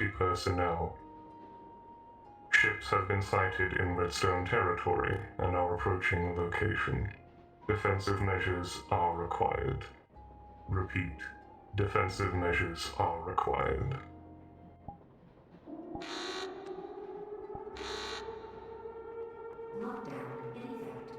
security personnel. Ships have been sighted in Redstone territory and are approaching the location. Defensive measures are required. Repeat, defensive measures are required. Lockdown in effect.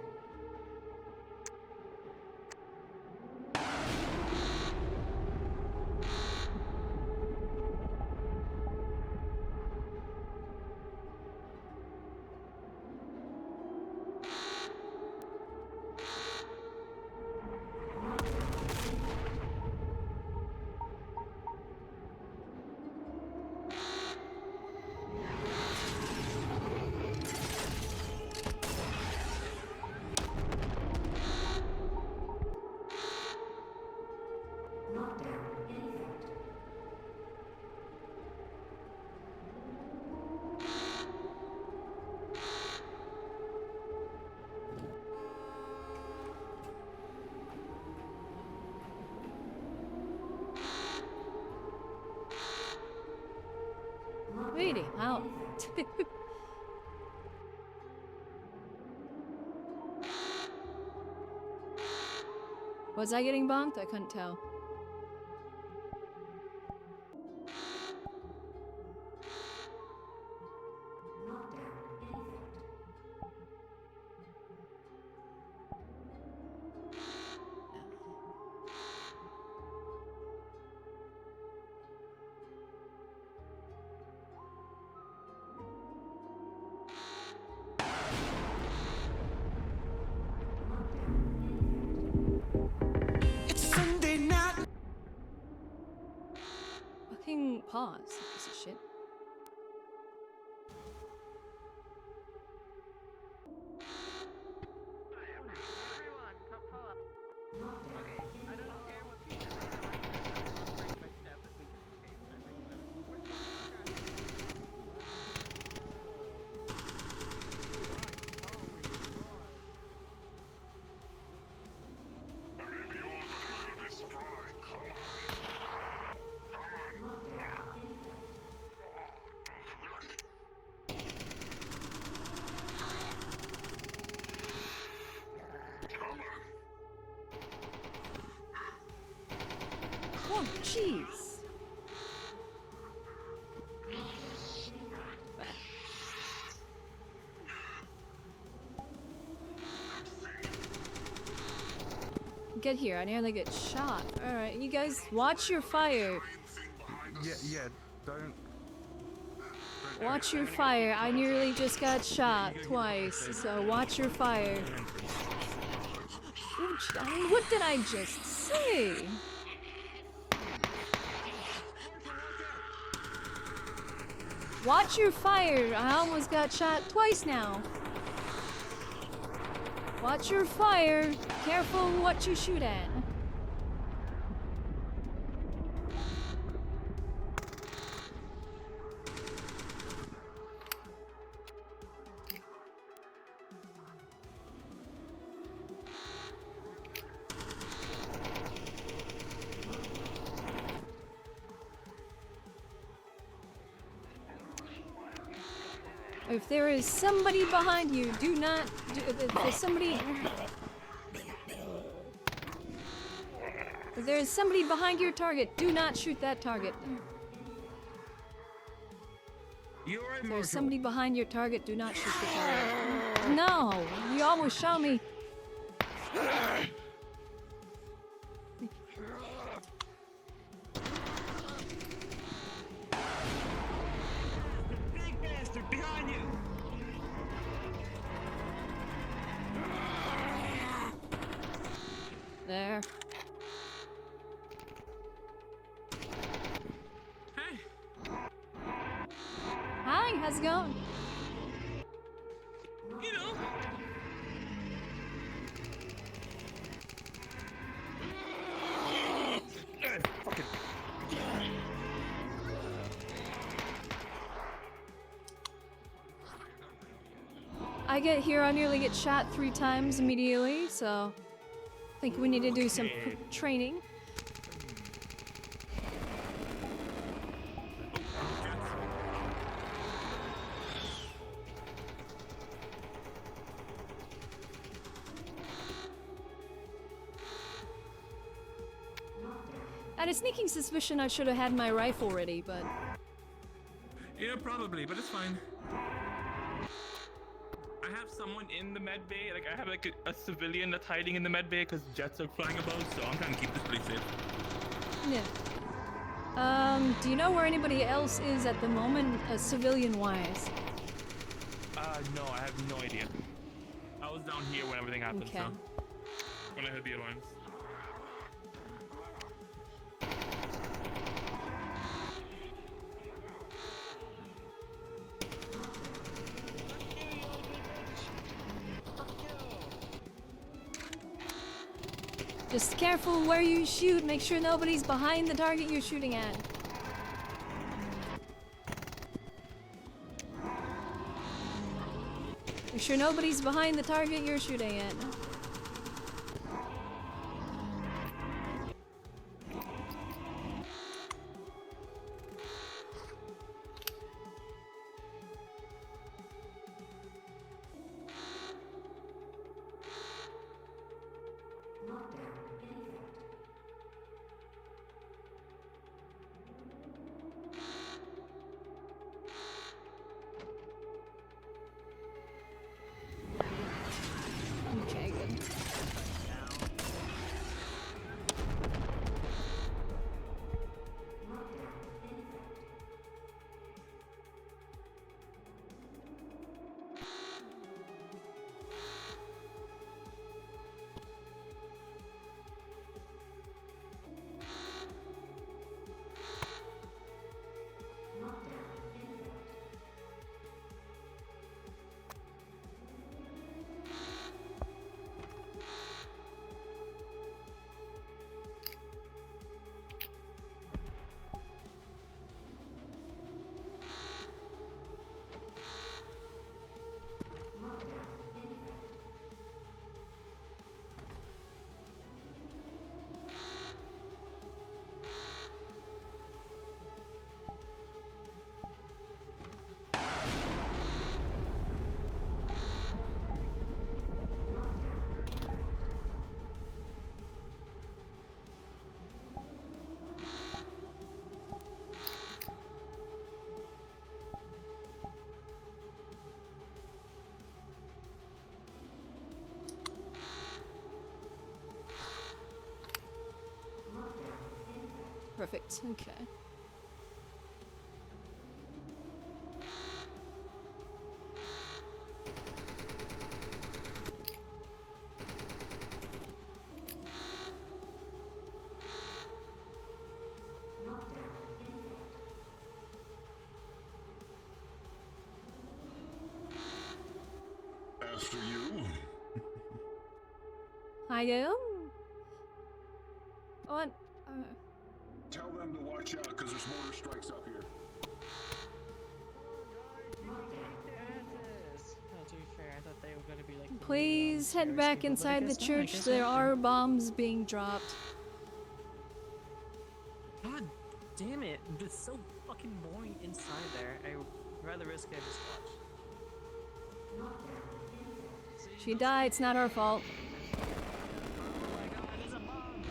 Lockdown in effect. Really? How? Was I getting bonked? I couldn't tell. Lockdown in effect. It's Sunday night. Fucking pause, piece of shit. Oh, jeez. Get here, I nearly get shot. Alright, you guys, watch your fire. Yeah, don't. Watch your fire. I nearly just got shot twice, so watch your fire. Ooh, what did I just say? Watch your fire. I almost got shot twice now. Watch your fire. Careful what you shoot at. If there is somebody behind you, do not. If there's somebody. If there is somebody behind your target, do not shoot that target. If there's somebody behind your target, do not shoot the target. No, you almost shot me. Big bastard behind you. There. Hey. Hi, how's it going? You know. I get here, I nearly get shot 3 times immediately, so I think we need to do some training. had a sneaking suspicion I should have had my rifle ready, but Yeah, probably, but it's fine. I have someone in the med bay. Like, I have like a civilian that's hiding in the med bay because jets are flying above, so I'm trying to keep this place safe. yeah. Do you know where anybody else is at the moment, civilian-wise? No, I have no idea. I was down here when everything happened, Okay. so when I heard the alarms. Just careful where you shoot. Make sure nobody's behind the target you're shooting at. Make sure nobody's behind the target you're shooting at. Okay, good. Perfect. Okay. After you. I am. On. Tell them to watch out, because there's mortar strikes up here. To be fair, I thought they were gonna be like. Please head back inside the church. There are bombs being dropped. God damn it! It's so fucking boring inside there. I'd rather risk it just watch. She died. It's not our fault. Oh my god, there's a bomb!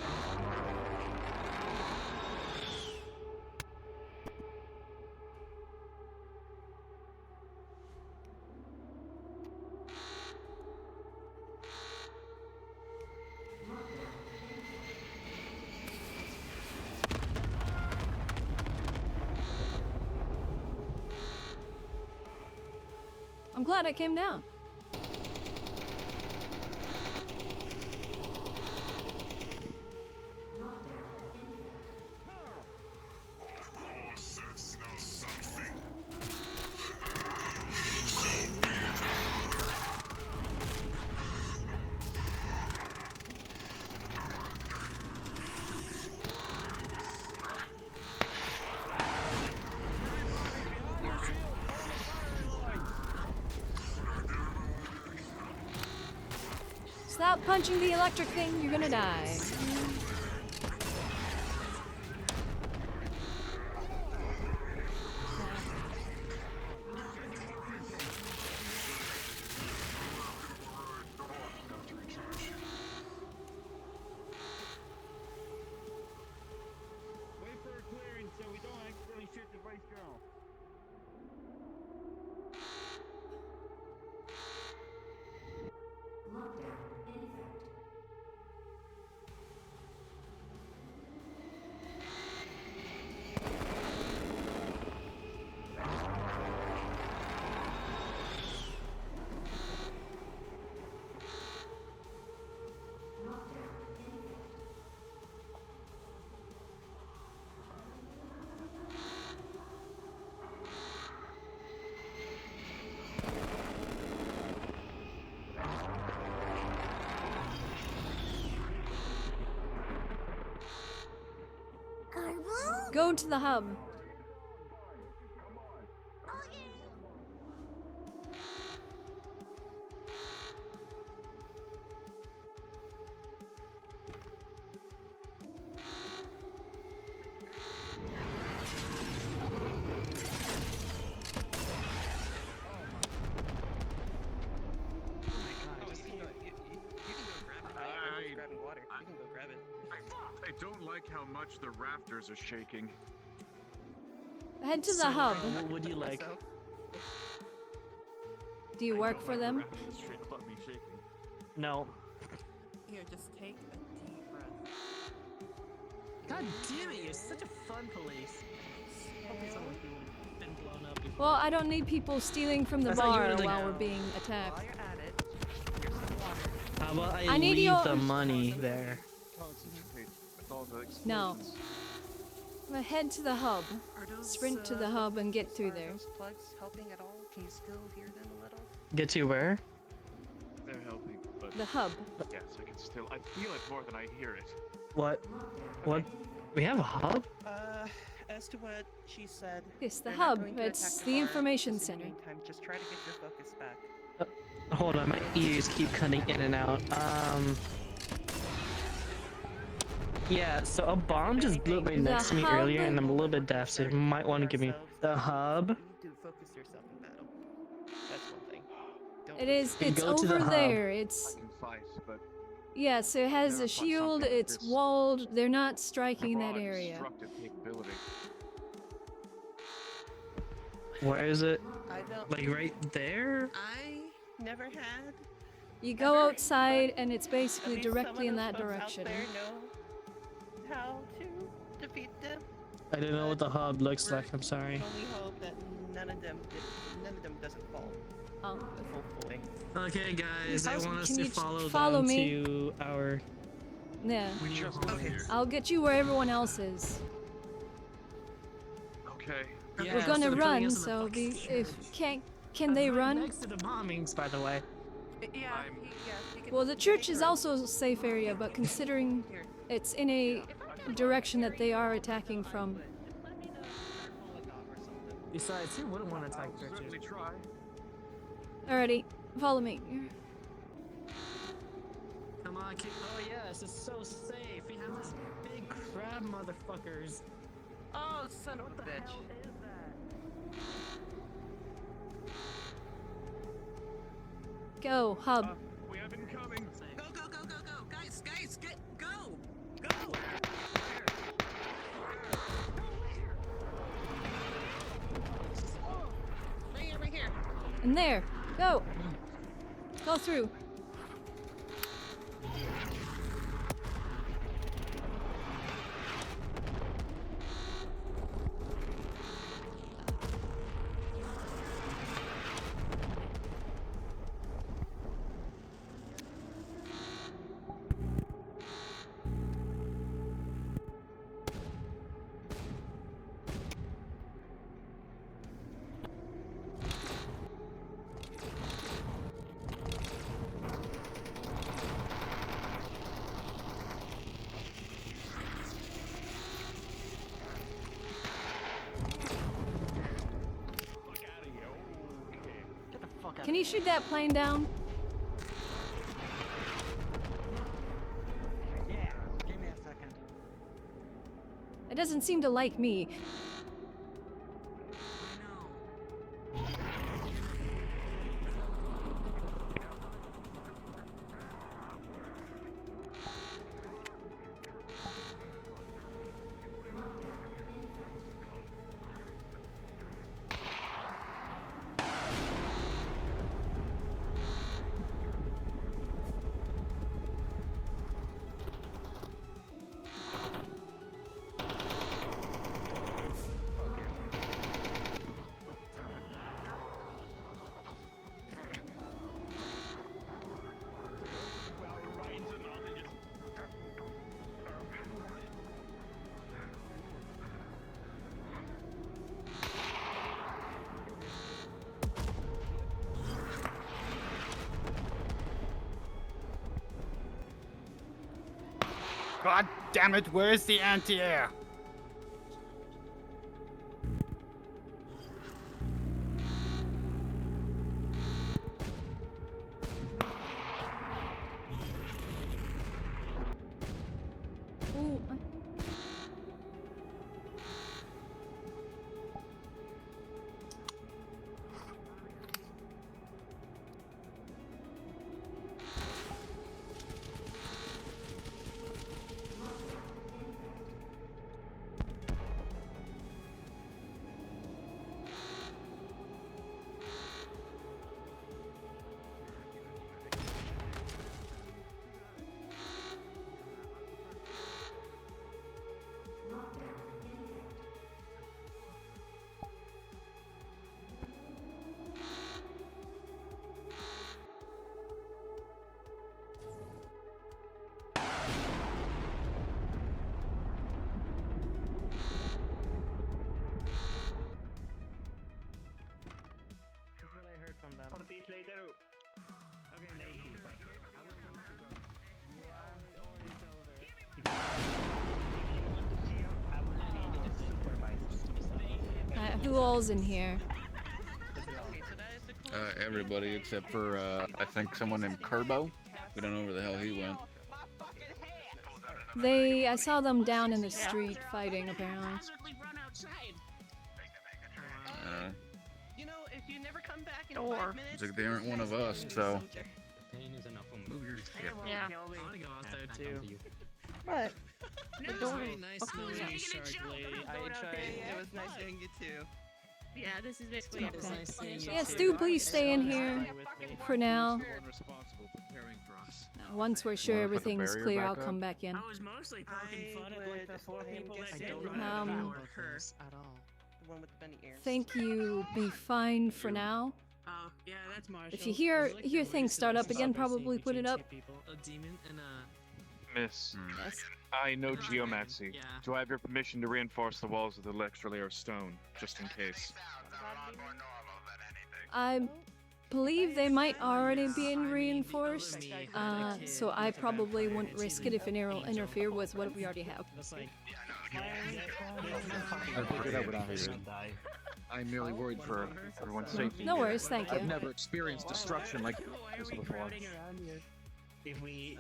I'm glad I came down. Stop punching the electric thing, you're gonna die. Go to the hub. I don't like how much the rafters are shaking. Head to the hub. What would you like? Do you work for them? No. Here, just take a deep breath. God damn it, you're such a fun police. Hopefully someone who would been blown up before. Well, I don't need people stealing from the That's how you bar really while know. we're being attacked. While you're at it, here's some water. How about I I need leave your- the money there? Concentrate with all the No. explosions. Well, head to the hub. Are those, Sprint to the hub and get through there. Are those plugs helping at all? Can you still hear them a little? Get to where? They're helping, but The hub. yes, I can still. I feel it more than I hear it. What? What? We have a hub? As to what she said. It's the they're not hub. going to It's attack the bar. information Just in the center. meantime, just try to get your focus back. Hold on, my ears keep cutting in and out. Yeah, so a bomb just blew up right next to me hub? earlier, and I'm a little bit deaf, so you might want to give me the hub. You need to focus yourself in battle. That's one thing. Don't It is. You It's go to the over hub. there. I It's can fight, but yeah. So it has Never a fought shield. something like It's this. walled. They're not striking that broad area. destructive capability. Where is it? I don't. Like right there? I never had. You go Ever- outside, and it's At basically least some directly of in those that folks direction. Out there know how to defeat them. I don't know what the hub looks like, I'm sorry. Only hope that none of them doesn't fall. Oh. Hopefully. Okay, guys, I How's- want us can to you follow them me? to our. Yeah. We need a Just home over Okay. here. I'll get you where everyone else is. Okay. Yeah, We're so gonna they're putting run, us in the so fucking if stairs. can they I'm right run? next to the bombings, by the way. Yeah. I'm- He can Well, the take church is her. also a safe area, but considering Here. it's in a direction that they are attacking from. Just let me know if they're falling off or something. Besides, who wouldn't want to attack I'll churches? certainly try. Alrighty, follow me. Come on, kid. Oh yeah, this is so safe. We have this big crab motherfuckers. Oh, son of a bitch. Hell is that? Go, hub. We have incoming. Go, go, go, go, go. Guys, get, go. Go. Right here. And there, go. Go through. Get the fuck out. Can you shoot that plane down? Yeah, give me a second. It doesn't seem to like me. I know. God damn it, where's the anti-air? Ooh. That's what I heard from them. Who all's in here? Okay, so that is the coolest Everybody except for, I think someone named Kerbo. We don't know where the hell he went. I saw them down in the street fighting, apparently. You know, if you never come back in Or- 5 minutes, It's like they aren't one of us, so. Move your shit. Yeah. I want to go out there too. What? It was very nice knowing you, Shark Lady. I tried. it was nice seeing you too. Yeah, this is basically It was Okay. nice seeing you Yes, too. do please stay in Stay here with me. for now. One responsible preparing for us. Once we're sure Wanna put the everything's barrier clear, back I'll up? come back in. I was mostly poking fun at like the four people that I did don't run know out of about power her. at all. The one with the bunny ears. Think you be fine for now. Oh, yeah, that's Marshall. If you hear There's, like, hear a things race start of up again, subway probably scene put it between up. two people, a demon and Miss, Yes. I know Okay. geomancy. Yeah. Do I have your permission to reinforce the walls with an extra layer of stone, just in case? I believe they might already be reinforced, so I probably wouldn't risk it if it interfere with what we already have. That's like. I figured that would happen. I'm merely worried for everyone's safety. No worries, thank I've you. never experienced destruction like this before. If we,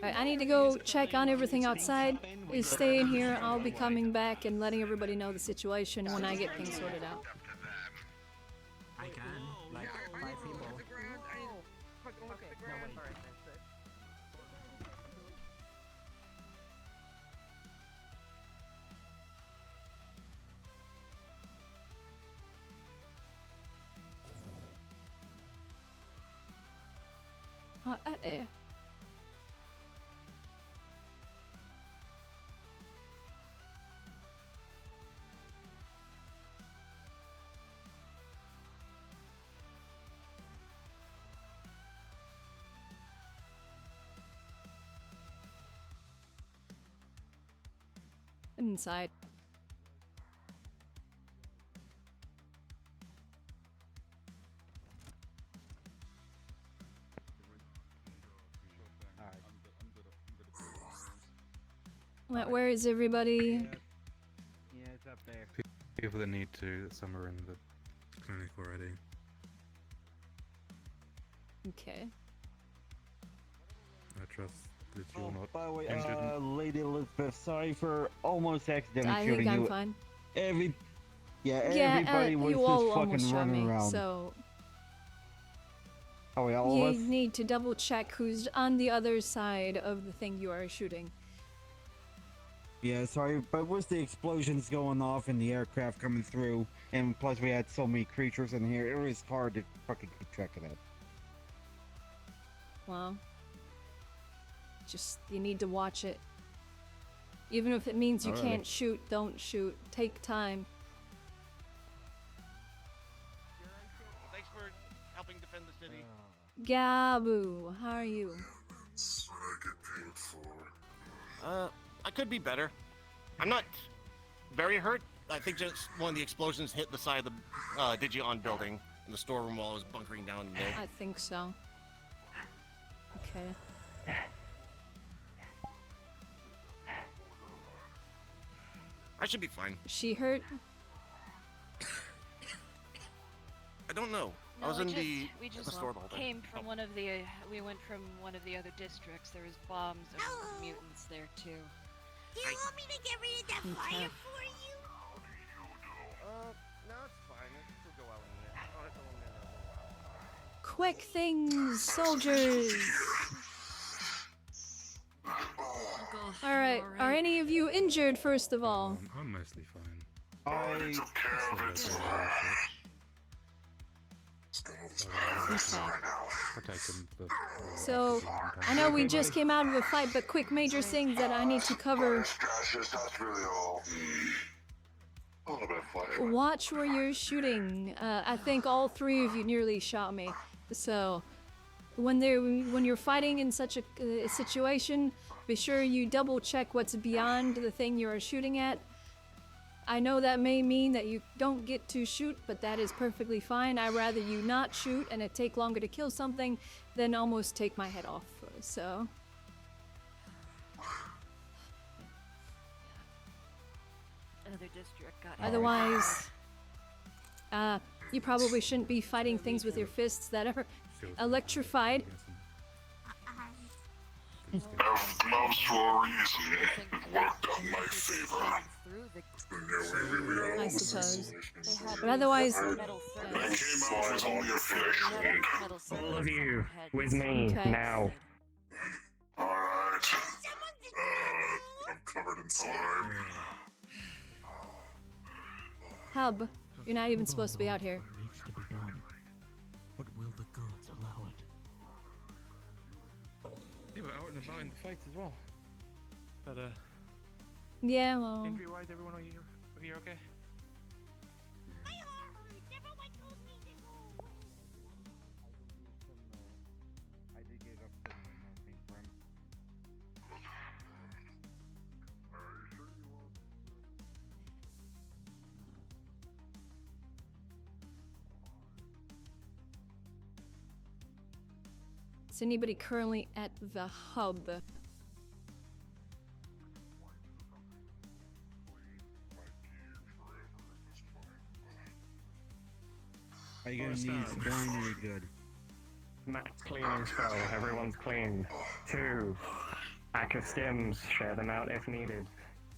Alright, I need to go check on everything outside. You stay in here, I'll be coming back and letting everybody know the situation when I get things sorted out. I can. Like 5 people. Eh. Inside. Where is everybody? Yeah, it's up there. People that need to, some are in the clinic already. Okay. I trust that you're not By the way, injured. Lady Elizabeth, sorry for almost accidentally I shooting think I'm you. fine. Everybody was you all just almost fucking shot running me, around. so Oh, wait, all you of us? need to double check who's on the other side of the thing you are shooting. Yeah, sorry, but with the explosions going off and the aircraft coming through, and plus we had so many creatures in here, it was hard to fucking keep track of that. Well, just you need to watch it. Even if it means you Alrighty. can't shoot, don't shoot. Take time. Thanks for helping defend the city. Gabu, how are you? That's what I get paid for. I could be better. I'm not very hurt. I think just one of the explosions hit the side of the Digion building in the storeroom while I was bunkering down in there. I think so. Okay. I should be fine. She hurt? I don't know. I was in the store the whole day. came from one of the. We went from one of the other districts. There was bombs and mutants there too. Do you want me to get rid of that fire for you? No, it's fine. We'll go out in a minute. Oh, it's a minute. Quick things, soldiers. All right. Are any of you injured? First of all. I'm mostly fine. I took care of it. So, I know we just came out of a fight, but quick major things that I need to cover. That's really all. Watch where you're shooting. I think all three of you nearly shot me. So, when you're fighting in such a situation, be sure you double check what's beyond the thing you are shooting at. I know that may mean that you don't get to shoot, but that is perfectly fine. I'd rather you not shoot and it take longer to kill something than almost take my head off. So. Another district got Otherwise, you probably shouldn't be fighting things with your fists that are electrified. Gloves for a reason. It worked out in my favor. I suppose. But otherwise, I came out as only a flesh wound. All of you, with me, Okay. now. Alright. I'm covered in slime. Hub, you're not even supposed to be out here. What will the gods allow it? Yeah, we're out and about in the fights as well. But Yeah, well. injury-wise, everyone are you okay? I did get up to the from. Is anybody currently at the hub? Are you gonna need spine or you good? Max cleaning spell, everyone's clean. 2. Pack of stims, share them out if needed.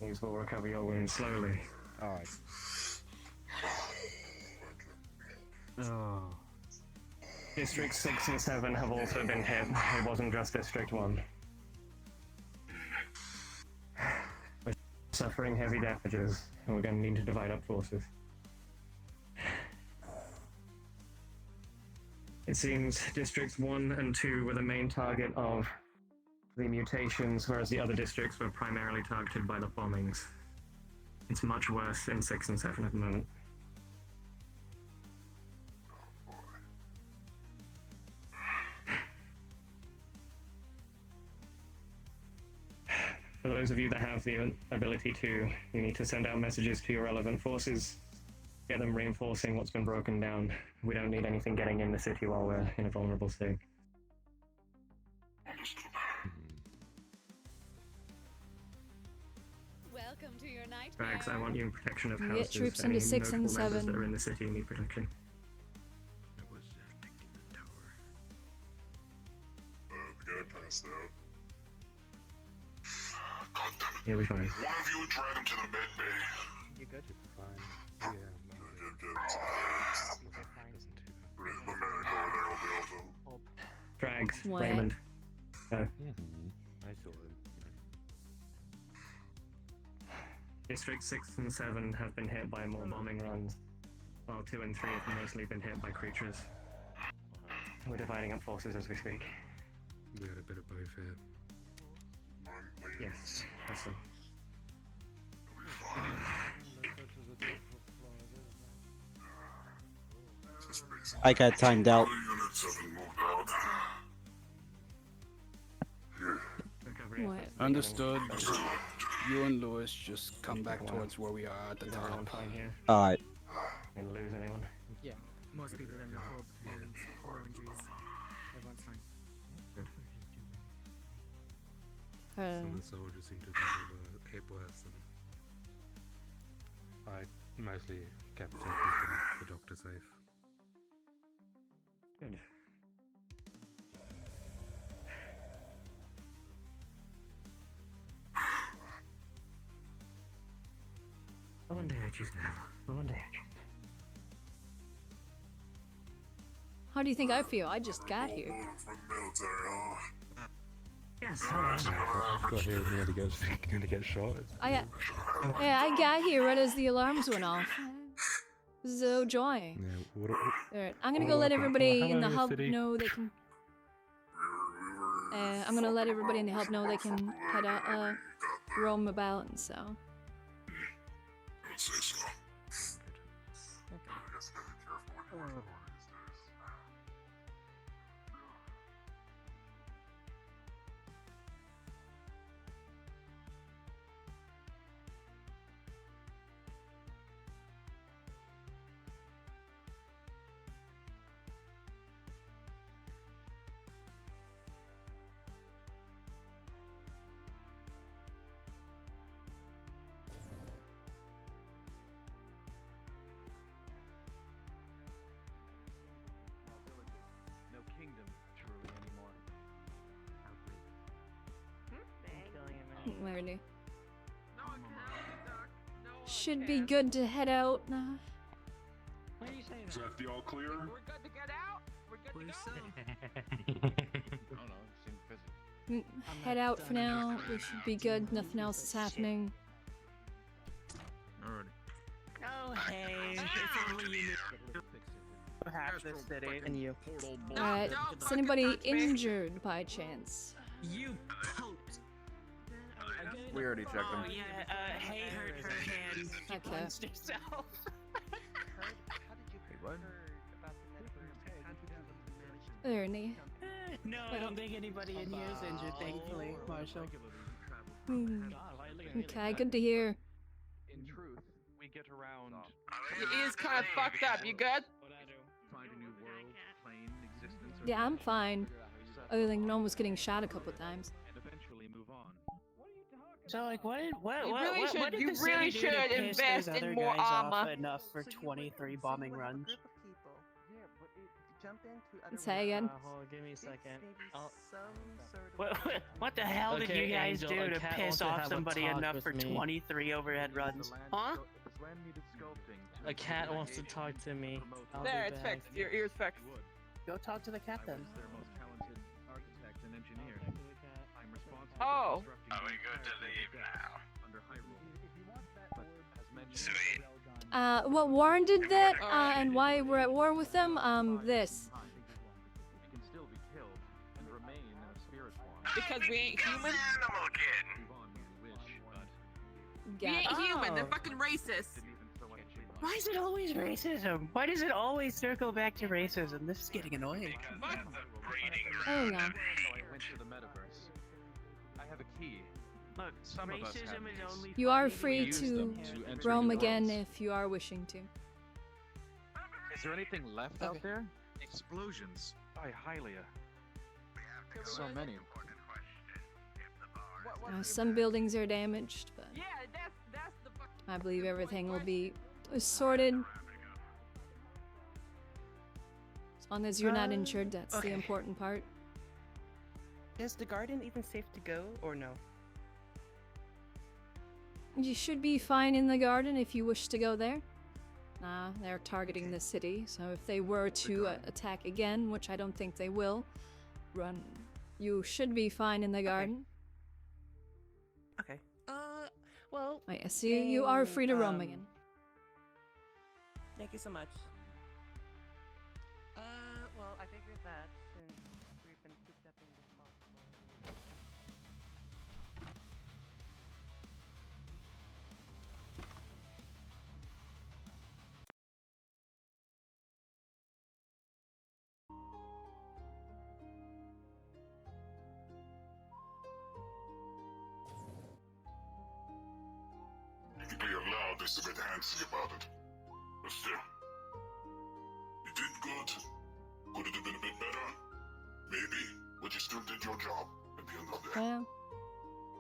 These will recover your wounds slowly. Alright. Oh. District 6 and 7 have also been hit. It wasn't just District 1. We're suffering heavy damages, and we're going to need to divide up forces. It seems Districts 1 and 2 were the main target of the mutations, whereas the other districts were primarily targeted by the bombings. It's much worse in 6 and 7 at the moment. For those of you that have the ability to, you need to send out messages to your relevant forces, get them reinforcing what's been broken down. We don't need anything getting in the city while we're in a vulnerable state. Welcome to your nightmare. Bags, I want you in protection of Get houses. troops Any into 6 and notable members 7. that are in the city need protection. The guy passed out. You'll be fine. One of you would drag him to the med bay. You good? Fine. The medic over there will be able to. Drags, What? Raymond. I saw it. District 6 and 7 have been hit by more bombing runs, while 2 and 3 have mostly been hit by creatures. We're dividing up forces as we speak. We had a bit of both here. Yes, awesome. I got timed out. Units have been moved out. What? Understood. You and Lewis just come back towards where we are at the top. Alright. Didn't lose anyone. Yeah, most people in the hub and more injuries. Everyone's fine. Some of the soldiers seem to think of hit worse than I mostly kept keeping the doctor safe. Good. damage. More damage. How do you think I feel? I just got here. Yes. Got here nearly get shot. I got here right as the alarms went off. So joy. Yeah, Alright, I'm gonna go let everybody in the hub know they can. I'm gonna let everybody in the hub know they can head out, roam about and so. No kingdom truly anymore. Alrighty. Should be good to head out now. What are you saying? Is that the all clear? We're good to get out. We're good to go. I don't know. It seemed busy. Head out for now. We should be good. Nothing else is happening. Alrighty. Oh, hey. It's only you. Half the city and you. Alright, is anybody injured by chance? You pote. We already checked them. Oh, yeah, Hay hurt her hand. She Okay. punched herself. Ernie. No, I don't think anybody in here is injured, thankfully, Marshall. Okay, good to hear. In truth, we get around. He is kind of fucked up. You good? Find a new world, plane, existence. Yeah, I'm fine. Other than almost getting shot a couple times. And eventually move on. So, like, what did You the really city do to should piss invest those in other more guys off armor. enough for 23 bombing runs? Say again. Hold on, give me a second. What the hell did Okay, you guys Angel, do a to cat piss wants to off have a somebody talk enough with for me. 23 overhead runs? Huh? A cat wants to talk to me. I'll There, be it's back. fixed. Your ear's fixed. Go talk to the cat then. Their most talented architect and engineer. I'm responsible Oh. for constructing. Are we good to leave now? Under Hyrule. But as mentioned, What Warren did that, and why we're at war with them, this. we can still be killed and remain in a spirit form. Because we ain't human? Move on when we wish, but We ain't human. They're Oh. fucking racist. didn't even throw any shade. Why is it always racism? Why does it always circle back to racism? This is getting annoying. Oh no. So I went to the metaverse. I have a key. Look, Some of us have racism is keys. only You are funny free use to them to enter roam new again worlds. if you are wishing to. Is there anything left out there? Explosions by Hylia. So many. Some buildings are damaged, but Yeah, that's the fucking. I believe everything will be sorted. As long as you're not injured, that's the okay. important part. Is the garden even safe to go, or no? You should be fine in the garden if you wish to go there. Nah, they're targeting the city, so if they were to attack again, which I don't think they will, run. You should be fine in the garden. Okay. Well. I see you are free to roam again. Thank you so much. Well, I figured that since we've been cooped up in this hospital. You can be allowed this a bit handsy about it. But still, you did good. Could it have been a bit better? Maybe, but you still did your job at the end of the day. Well,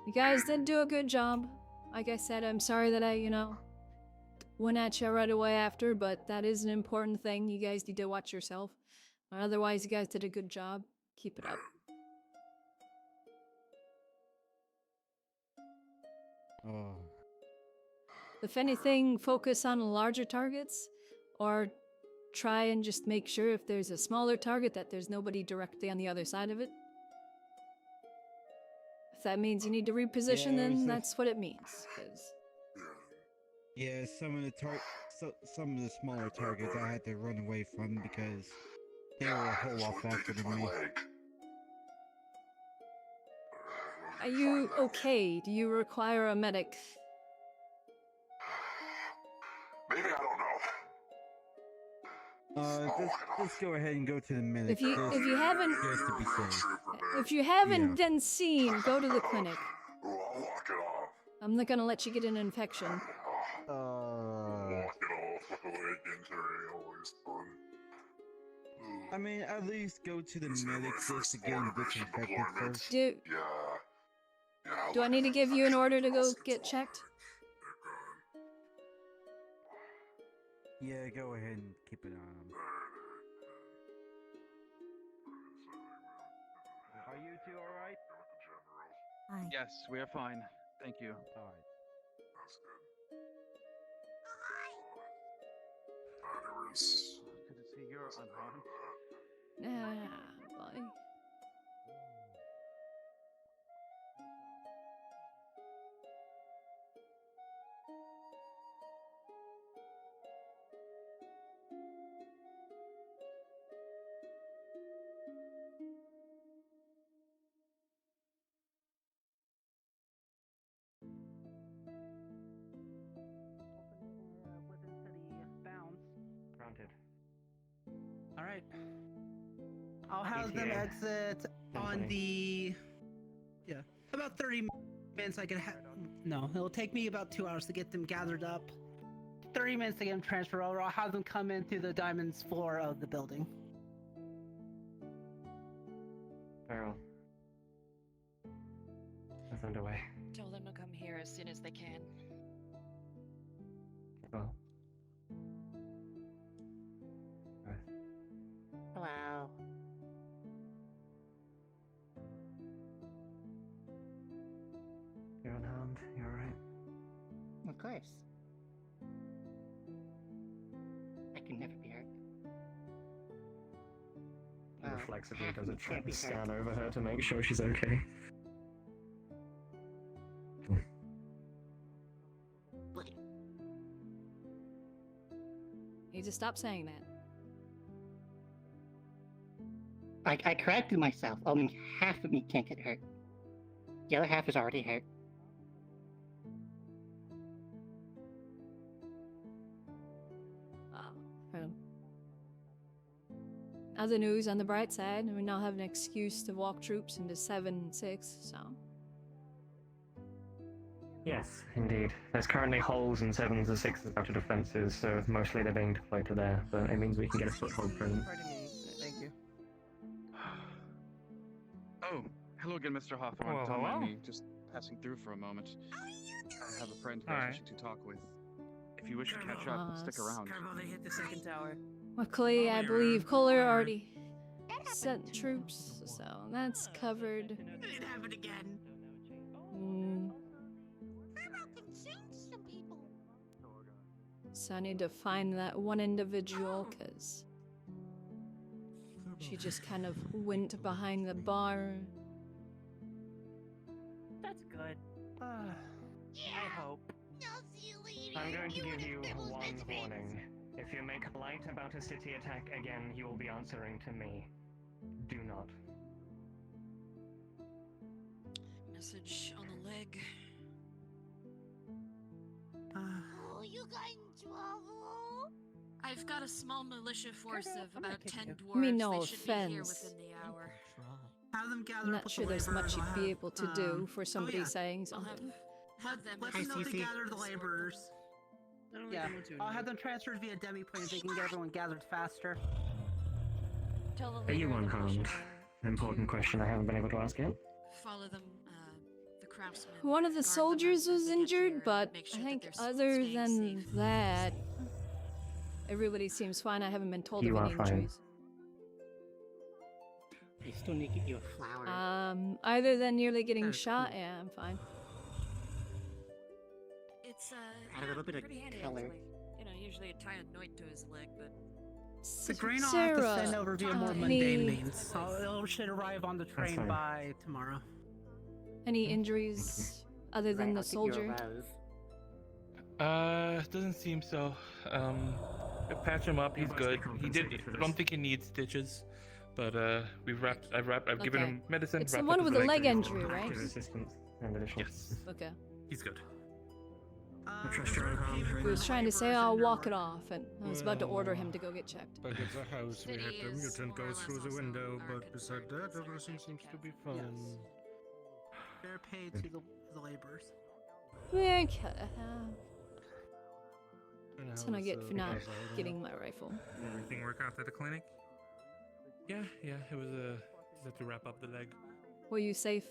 you guys did do a good job. Like I said, I'm sorry that I, went at you right away after, but that is an important thing. You guys need to watch yourself. Otherwise, you guys did a good job. Keep it up. Oh. If anything, focus on larger targets, or try and just make sure if there's a smaller target that there's nobody directly on the other side of it. If that means you need to reposition, then that's what it means. 'Cause Yeah, some of the some of the smaller targets I had to run away from because they were a whole lot faster than me. are you okay? Do you require a medic? Maybe, I don't know. Let's go ahead and go to the medic. If you just haven't to be safe. if you haven't Yeah. been seen, go to the clinic. I'll walk it off. I'm not gonna let you get an infection. Walk it off with a leg injury, always fun. I mean, at least go to the medic just to get him disinfected first. Do I need to give you an order to go get checked? Yeah, go ahead and keep it on him. Are you two alright? Yes, we are fine. Thank you. Alright. That's good. Anyways. Good to see you're unharmed. Boy. Granted. All right. I'll have them ETA. exit on Symphony. the. Yeah, about 30 minutes. I can No, it'll take me about 2 hours to get them gathered up. 30 minutes to get them transferred over. I'll have them come in through the diamond's floor of the building. Feral. That's underway. Tell them to come here as soon as they can. Well. Hello. You're unharmed. You're alright. Of course. I can never be hurt. He reflexively does a can't trap be scan hurt. over her to make sure she's okay. You need to stop saying that. I corrected myself. Only half of me can't get hurt. The other half is already hurt. Other news on the bright side, we now have an excuse to walk troops into 7-6, so. Yes, indeed. There's currently holes in 7s and 6s outer defenses, so mostly they're being deployed to there, but it means we can get a foothold presence. Thank you. Oh, hello again, Mr. Hawthorne. Well, Don't mind hello. me, just passing through for a moment. I have a friend who I Hi. was wishing to talk with. If you wish to catch up, stick around. They hit the second tower. Luckily, I believe Kohler already sent troops, so that's covered. It happened again. So I need to find that one individual, because she just kind of went behind the bar. That's good. I hope. I'm going to give you one warning. If you make a light about a city attack again, you will be answering to me. Do not. Message on the leg. Oh, you got in trouble? I've got a small militia force of about 10 dwarves. I mean, no they should be here offense. within the hour. Have them gather I'm up not with sure the there's laborers. much you'd I'll be have, able to do for somebody yeah. saying something. Have them. Let them know to gather the laborers. Yeah, I'll have them transferred via demi-plane so they can get everyone gathered faster. Tell the Are you leader of the unharmed? militia Important question I haven't been able to ask yet. follow them. The craftsmen. One of the guard them soldiers as was they get injured, here, but make I sure think that they're other staying than safe. that, everybody seems fine. I haven't been told You of are any fine. injuries. I still need to get you a flower. Other than nearly getting shot, yeah, I'm fine. It's Add a little bit of pretty handy color. actually. You know, usually you tie a knot to his leg, but The grain I'll have to send over via more mundane means. It should arrive on the train fine. by tomorrow. Any injuries other than the soldier? Doesn't seem so. Patch him up. He's good. He did. I don't think he needs stitches, but I've given Okay. him medicine. It's the wrapped one up with his the leg and- injury, right? Active assistance and additional. Yes. Okay. He's good. I trust your own hand. He was trying to say, I'll walk it off, and I was about to order him to go get checked. Back at the house, we had the mutant go through the window, but beside that, everything seems to be fine. They're paid to the laborers. Okay. And That's how what I is, get for not because I- getting my rifle. Everything work out at the clinic? Yeah. It was just had to wrap up the leg. Were you safe?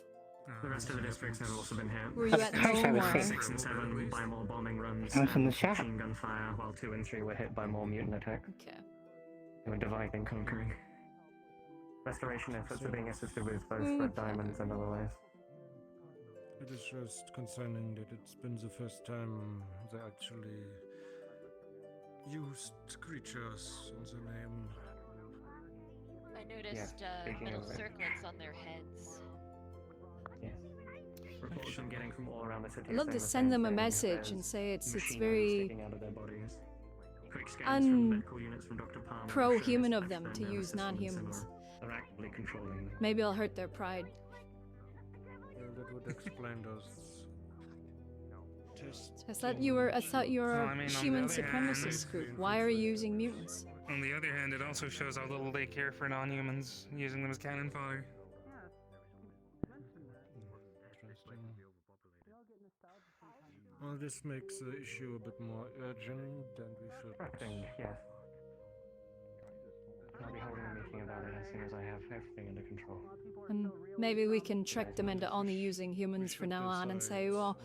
The rest of the districts have also been hit. Were you at home or? 6 and 7 by more bombing runs I was in the and shop. machine gun fire, while 2 and 3 were hit by more mutant attacks. Okay. They were dividing, conquering. Restoration efforts are being assisted with both Okay. red diamonds and other ways. It is just concerning that it's been the first time they actually used creatures in the name. I noticed speaking metal of it. circlets on their heads. Yes. Reports I'm getting from all around the city. I'd love saying to the send same them a thing. message There's and say it's machinery very sticking out of their bodies. Quick scans from medical units from Dr. Palmer have pro-human shown of them their to nervous use system and non-humans. similar. They're actively controlling them. Maybe I'll hurt their pride. Well, that would explain those tests. I thought you were a Well, I mean, on the human other hand, supremacist group. Why are you using mutants? On the other hand, it also shows how little they care for non-humans, using them as cannon fodder. Well, this makes the issue a bit more urgent, and we should. Correcting, yes. I'll be holding a meeting about it as soon as I have everything under control. And maybe we can trick them into only using humans from now on and say, well,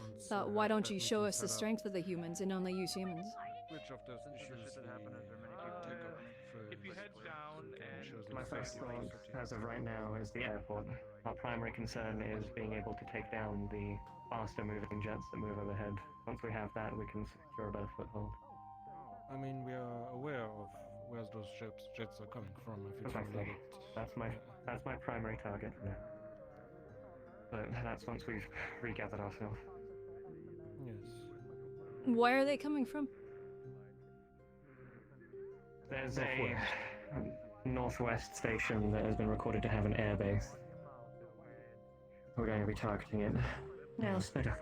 why don't you show us the strength of the humans and only use humans? Which of those issues should happen as many people take up first? If you head down and My first thought, as of right now, is the airport. Our primary concern is being able to take down the faster moving jets that move overhead. Once we have that, we can secure a better foothold. I mean, we are aware of where those jets are coming from. If you tell me Exactly. That's my primary target for now. But that's once we've regathered ourselves. Yes. Where are they coming from? There's a northwest station that has been recorded to have an airbase. We're going to be targeting it. Now, sped up.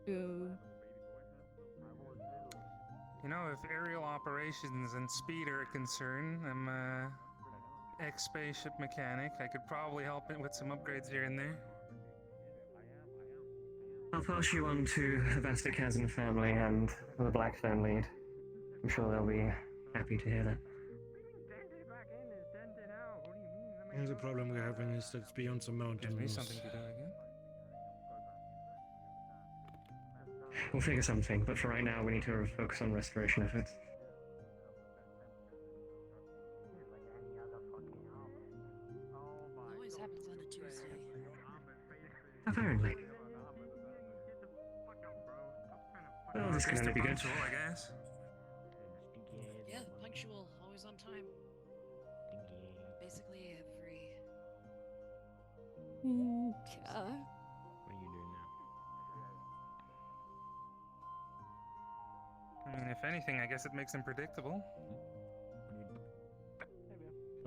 Ooh. You know, if aerial operations and speed are a concern, I'm a ex-spaceship mechanic. I could probably help it with some upgrades here and there. I'll pass you on to the Vasticazan family and the Blackstone lead. I'm sure they'll be happy to hear that. And the problem we're having is that it's beyond the mountains. Gives me something to do again. We'll figure something, but for right now, we need to focus on restoration efforts. Always happens on a Tuesday. Apparently. Well, this can only be good. Punctual, I guess. Yeah, punctual, always on time. Basically every. Okay. I mean, if anything, I guess it makes him predictable.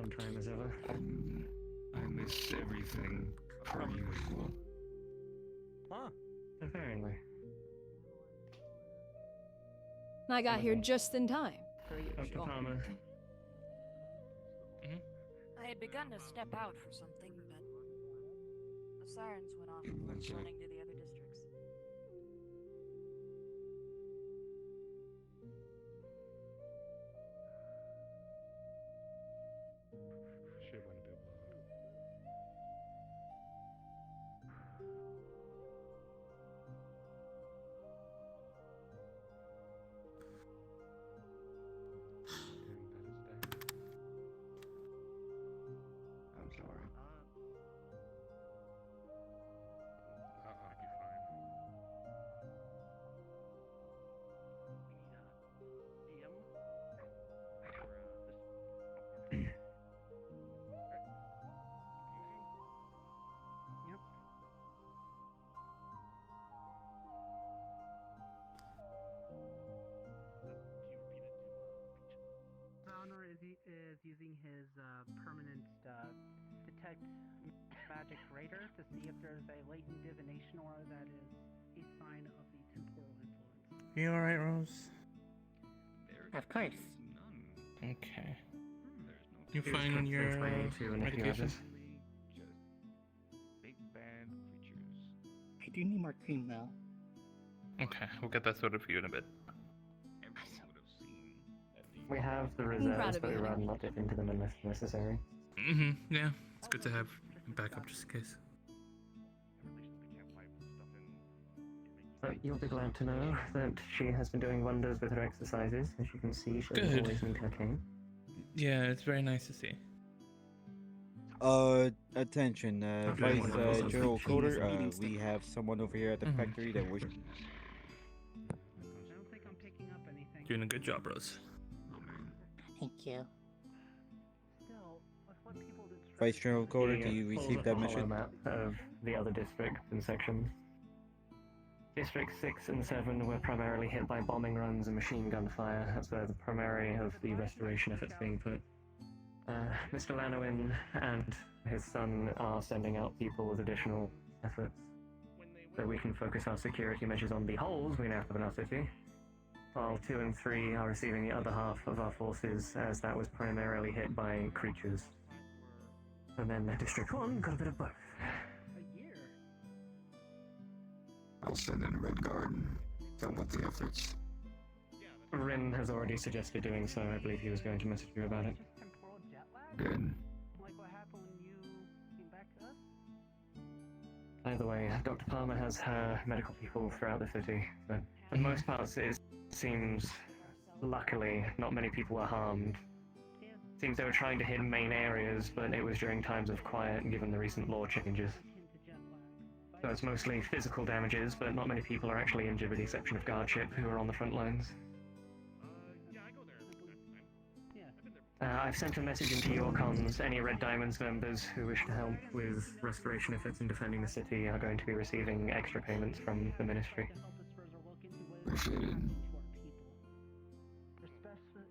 On time as ever. I missed everything per usual. Huh? Apparently. I got here just in time. Per Dr. usual. Palmer. I had begun to step out for something, but the sirens went off and went running to the other districts. Shit went a bit wild. I'm sorry. I'll be fine. is using his permanent detect magic radar to see if there's a latent divination aura that is a sign of the temporal influence. You alright, Rose? Of course. Okay. You fine on your medication? Big bad creatures. I do need more cream though. Okay, we'll get that sorted for you in a bit. We have the proud reserves, of but we you, rather Nick. not dip into them unless necessary. Yeah, it's good to have backup just in case. But you'll be glad to know that she has been doing wonders with her exercises. As you can see, she Good. always need her cane. Yeah, it's very nice to see. Attention, Okay. Vice General Coder, we have someone over here at the factory that wishes. Doing a good job, Rose. Thank you. Vice General Coder, He do you pulls receive up that a mission? map of the other districts and sections. Districts 6 and 7 were primarily hit by bombing runs and machine gun fire. That's where the primary of the restoration efforts being put. Mr. Lanowin and his son are sending out people with additional efforts, so we can focus our security measures on the holes we now have in our city, while 2 and 3 are receiving the other half of our forces, as that was primarily hit by creatures. And then District 1 got a bit of both. I'll send in a Red Guard and tell them what the efforts. Rin has already suggested doing so. I believe he was going to message you about it. Good. Like what happened when you came back to us? Either way, Dr. Palmer has her medical people throughout the city, but in most parts it seems, luckily, not many people are harmed. Seems they were trying to hit main areas, but it was during times of quiet given the recent law changes. So it's mostly physical damages, but not many people are actually injured with the exception of guardship who are on the front lines. I've sent a message into your comms. Any Red Diamonds members who wish to help with restoration efforts and defending the city are going to be receiving extra payments from the ministry. Appreciated.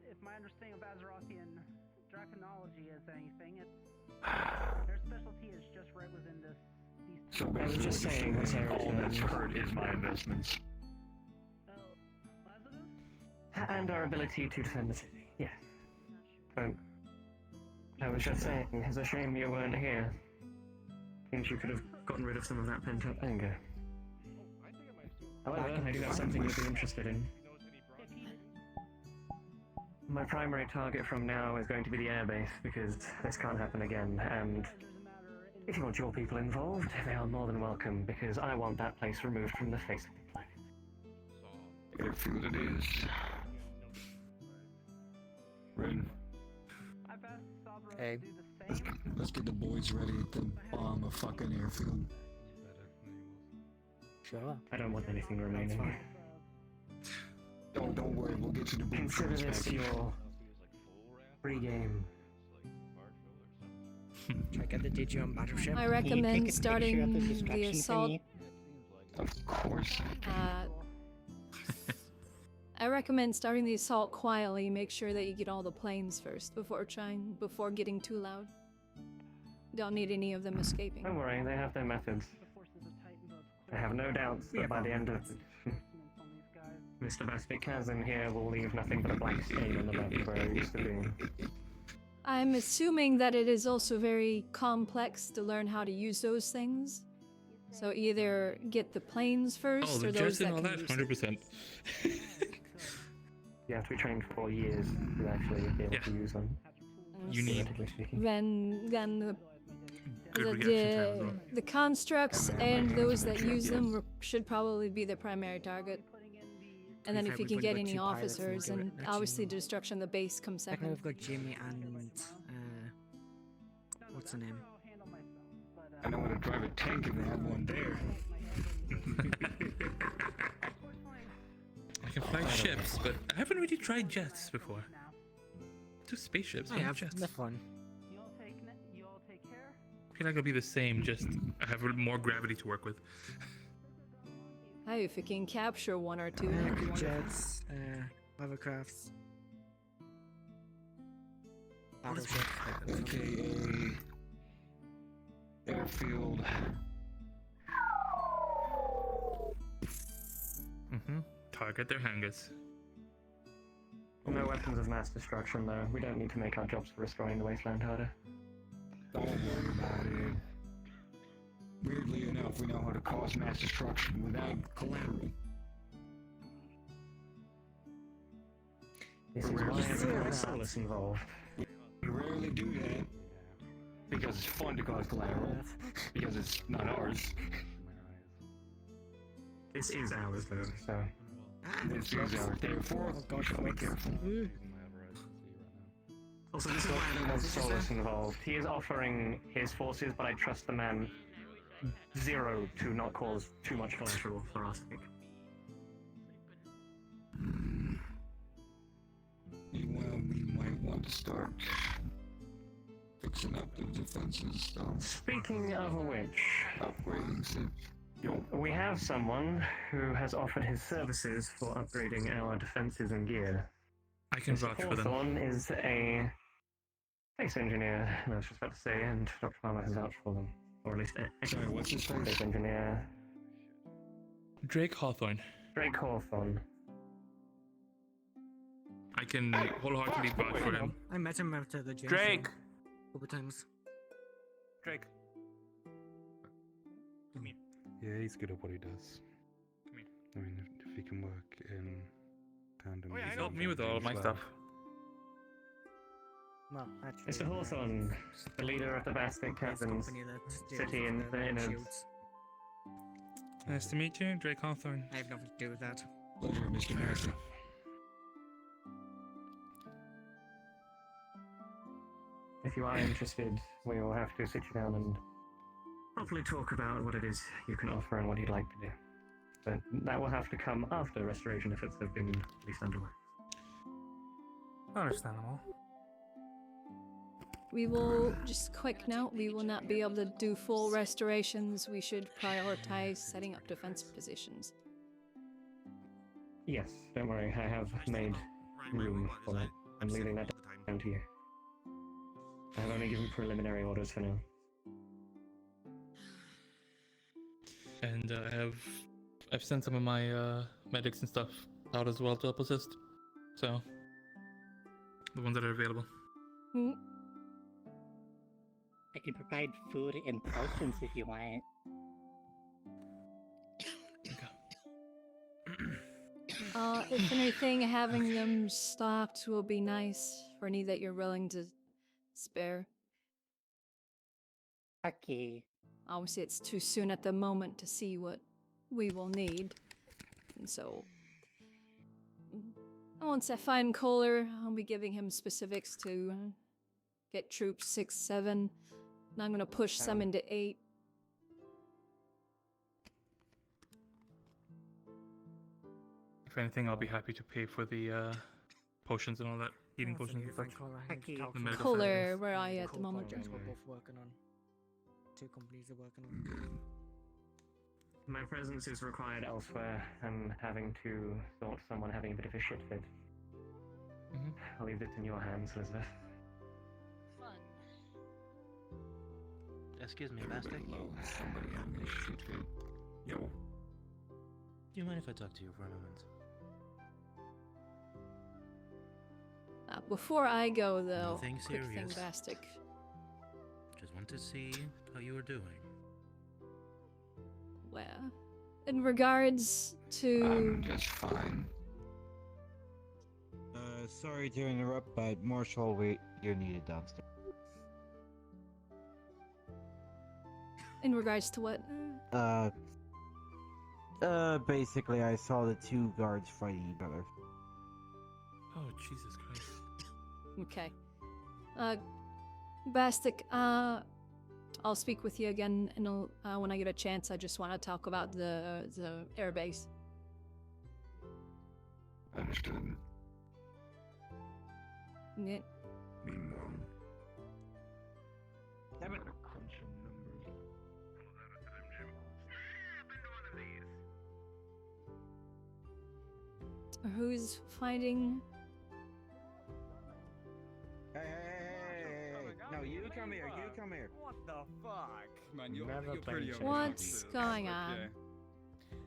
If my understanding of Azerothian draconology is anything, their specialty is just right within this. So I was just saying, all that's hurt is my investments. And our ability to defend the city, yes. But I was just saying, it's a shame you weren't here. Means you could have gotten rid of some of that pent-up anger. However, I do have something you'd be interested in. My primary target from now is going to be the airbase, because this can't happen again, and if you want your people involved, they are more than welcome, because I want that place removed from the face of the planet. I feel it is. Rin. Hey. Let's get the boys ready to bomb a fucking airfield. Sure. I don't want anything remaining. Don't worry, we'll get you the Consider blueprints this back. your pre-game. Check out the Digi on Battleship. I recommend starting the assault. Of course. I recommend starting the assault quietly. Make sure that you get all the planes first before getting too loud. Don't need any of them escaping. Don't worry, they have their methods. I have no doubts that by the end of Mr. Vaspic Chasm here will leave nothing but a blank stain on the map where it used to be. I'm assuming that it is also very complex to learn how to use those things. So either get the planes first, Oh, the or those jets that and all can that, use them. 100%. You have to be trained for years to actually be able to use them. You need theoretically speaking. Then good reaction time as well. the constructs and those that use them should probably be the primary target. And then if you can get any officers, and obviously destruction of the base comes I know second. we've got Jimmy and what's her name? I know how to drive a tank if they have one there. I can fly ships, but I haven't really tried jets before. Just spaceships, I not have. jets. They're fun. I feel like it'll be the same, just I have more gravity to work with. Hey, if you can capture one or two, that'd be wonderful. Jets, hovercrafts. battleship. AKA airfield. Target their hangars. No weapons of mass destruction, though. We don't need to make our jobs for restoring the wasteland harder. Don't worry about it. Weirdly enough, we know how to cause mass destruction without collateral. This is why there is Solus involved. We rarely do that because it's fun to cause collateral, because it's not ours. This is ours, though, so... This is ours, therefore, be careful. Also, this is why I don't want Solus involved. He is offering his forces, but I trust the man zero to not cause too much collateral for our sake. Well, we might want to start fixing up the defenses, though. Speaking of which... Upgrading it. We have someone who has offered his services for upgrading our defenses and gear. I can Mr. vouch for them. Hawthorne is a space engineer, I was just about to say, and Dr. Palmer has vouched for them. Or at least a Sorry, what's his face? space engineer. Drake Hawthorne. Drake Hawthorne. I can wholeheartedly vouch for him. I met him after the gym. Drake! A couple times. Drake. Come here. Yeah, he's good at what he does. Come here. I mean, if he can work in tandem. He's helped me with all of my stuff. Well, actually, Mr. Hawthorne, the leader of the Bastic Captains City in the Innards. Nice to meet you, Drake Hawthorne. I have nothing to do with that. Pleasure, Mr. Massey. If you are interested, we will have to sit you down and properly talk about what it is you can offer and what you'd like to do. But that will have to come after restoration efforts have been at least underway. Understandable. We will, just quick note, we will not be able to do full restorations. We should prioritize setting up defense positions. Yes, don't worry, I have made room for that. I'm leaving that down to you. I have only given preliminary orders for now. And I've sent some of my medics and stuff out as well to help assist. So, the ones that are available. I can provide food and potions if you want. If anything, having them stocked will be nice for any that you're willing to spare. Okay. Obviously, it's too soon at the moment to see what we will need. And so, once I find Kohler, I'll be giving him specifics to get troops 6, 7. And I'm going to push some into 8. If anything, I'll be happy to pay for the potions and all that, eating potions and such. The medical Kohler, where are you at the moment? Projects we're both working on. 2 companies are working on. My presence is required elsewhere. I'm having to sort someone having a bit of a shit fit. I'll leave it in your hands, Elizabeth. Fun. Excuse me, Bastic. Somebody having a shit fit. Yo. Do you mind if I talk to you for a moment? Before I go, though, Nothing quick thing, serious. Bastic. Just want to see how you were doing. Well, in regards to... I'm just fine. Sorry to interrupt, but Marshall, you're needed downstairs. In regards to what? Basically, I saw the 2 guards fighting each other. Oh, Jesus Christ. Okay. Bastic, I'll speak with you again when I get a chance. I just want to talk about the airbase. Understood. Yeah. Meanwhile. Damn it. Who's fighting? Hey, come here. You come here. What the fuck? Man, you're Never pretty been over What's going on?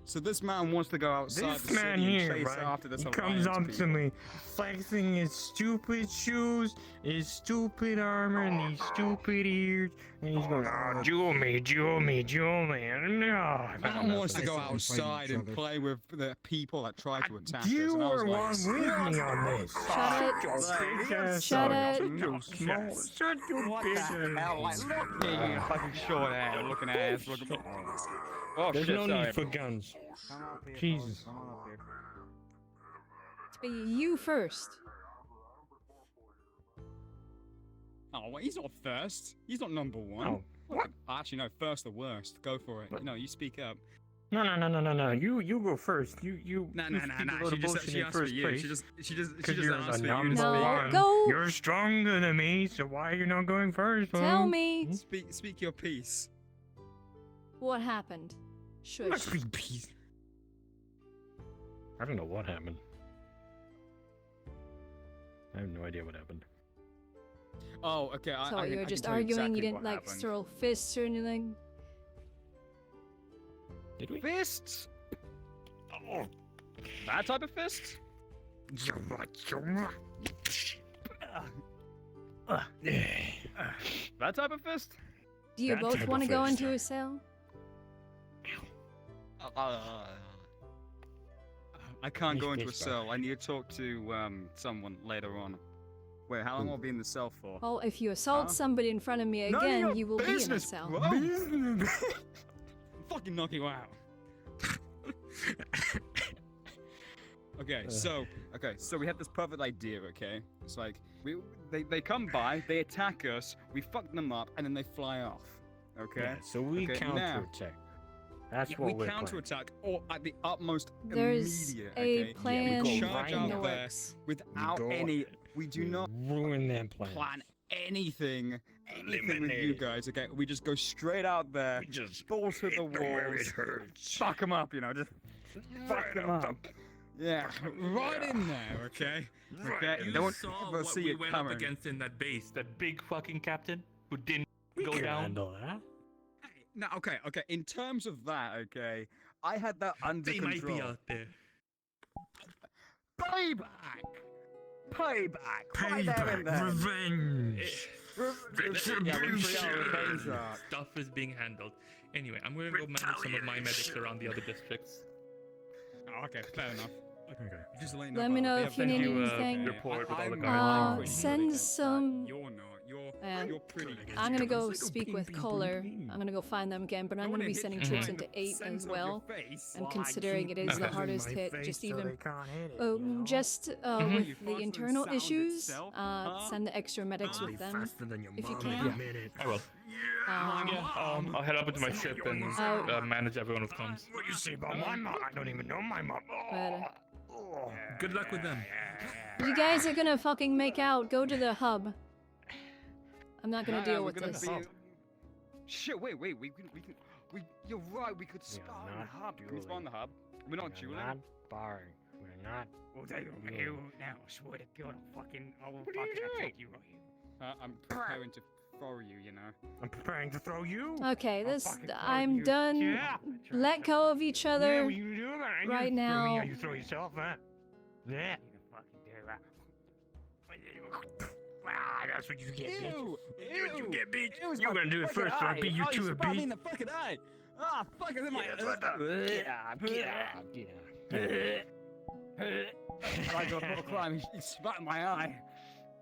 So this man wants to go outside This the man city here, and chase right? after this He comes alliance up to me, flexing his stupid shoes, his stupid armor, and these stupid ears, and he's going, "Oh, jewel me, jewel me, jewel me." And Man wants to go outside and play with the people that try to attack us. You and I was were like, one with me on this. Shut it. Shut your What bitch the ass. hell? Like, look at you, fucking short hair, looking ass, looking. Oh There's shit! no sorry. need for guns. Jesus. But you first. Oh, well, he's not first. He's not number one. Oh, what? Actually, no. First the worst. Go for it. No, you speak up. No. You go first. You. No. speak a load of bullshit She in asked for first you. place. She just You're asked the for you to number speak. one. Go. You're stronger than me, so why are you not going first? Tell huh? me Speak your piece. what happened. Shush. Must be peace. I don't know what happened. I have no idea what happened. Oh, okay. So you were can just tell you arguing, exactly you didn't what like happened. throw fists or anything? Did we? Fists? Oh, that type of fist? That type of fist? Do you That both type want to of go fist. into a cell? I can't go into a Fist cell. I need to talk to someone later on. Wait, how long will I be in the cell for? Well, if you assault Huh? somebody in front of me None of again, your you will be in a business, cell. bro. Fucking knock you out. Okay, so we had this perfect idea. Okay, it's like they come by, they attack us, we fuck them up, and then they fly off. Okay. Yeah, so we Okay, counterattack. That's Yeah, what we we're counterattack, or at the utmost There's immediate. a Okay? plan we charge in out the there works. without go- any. We do not ruin their plan. plan anything with you guys. Okay, we just go straight out there, just balls to the walls, fuck them up. You know, just fuck them up. Yeah, right in there. Okay. Okay. You Don't saw ever what see we it went coming. up against in that base, that big fucking captain who didn't We go can down. handle that. No, okay. In terms of that, okay, I had that under They control. might be out there. Payback! Right there and then. Revenge. Yeah, we see how revenge are. Stuff is being handled. Anyway, I'm gonna go manage some of my medics around the other districts. Oh, okay, fair enough. Okay. Just let Let me know about if it. you need Send you a anything. report with all the I'm guards. pretty Send good. some. You're not. You're pretty. I'm gonna go speak with Kohler. I'm gonna go find them again, but I'm gonna be sending troops into 8 as well. And considering it is the hardest hit, just even just with the internal issues, send the extra medics with them if you can. I will. I'll head up into my ship and manage everyone with comms. What do you say about my mom? I don't even know my mom. But Good luck with them. you guys are gonna fucking make out. Go to the hub. I'm not gonna deal with this. Shit! Wait. You're right. We could spawn in the hub. Can we spawn in the hub? We're not dueling. Not barring. We're not. We'll take you now. Swear to God, I will What are you fucking doing? attack you right here. I'm preparing to throw you. You know. I'm preparing to throw you. Okay, I'll this fucking throw I'm you. done. Yeah. Let go of each Yeah, other. will you do that? right you, now. You throw yourself, huh? Yeah. You can fucking do that. Ah, that's what you get, bitch. Ew! That's what you get, bitch. It was You're my gonna do it fucking first, so I eye. beat you Oh, to a spot me beat. in the fucking eye. Ah, fuck! It's in my. Get out, get out. I got a crime. He spat in my eye.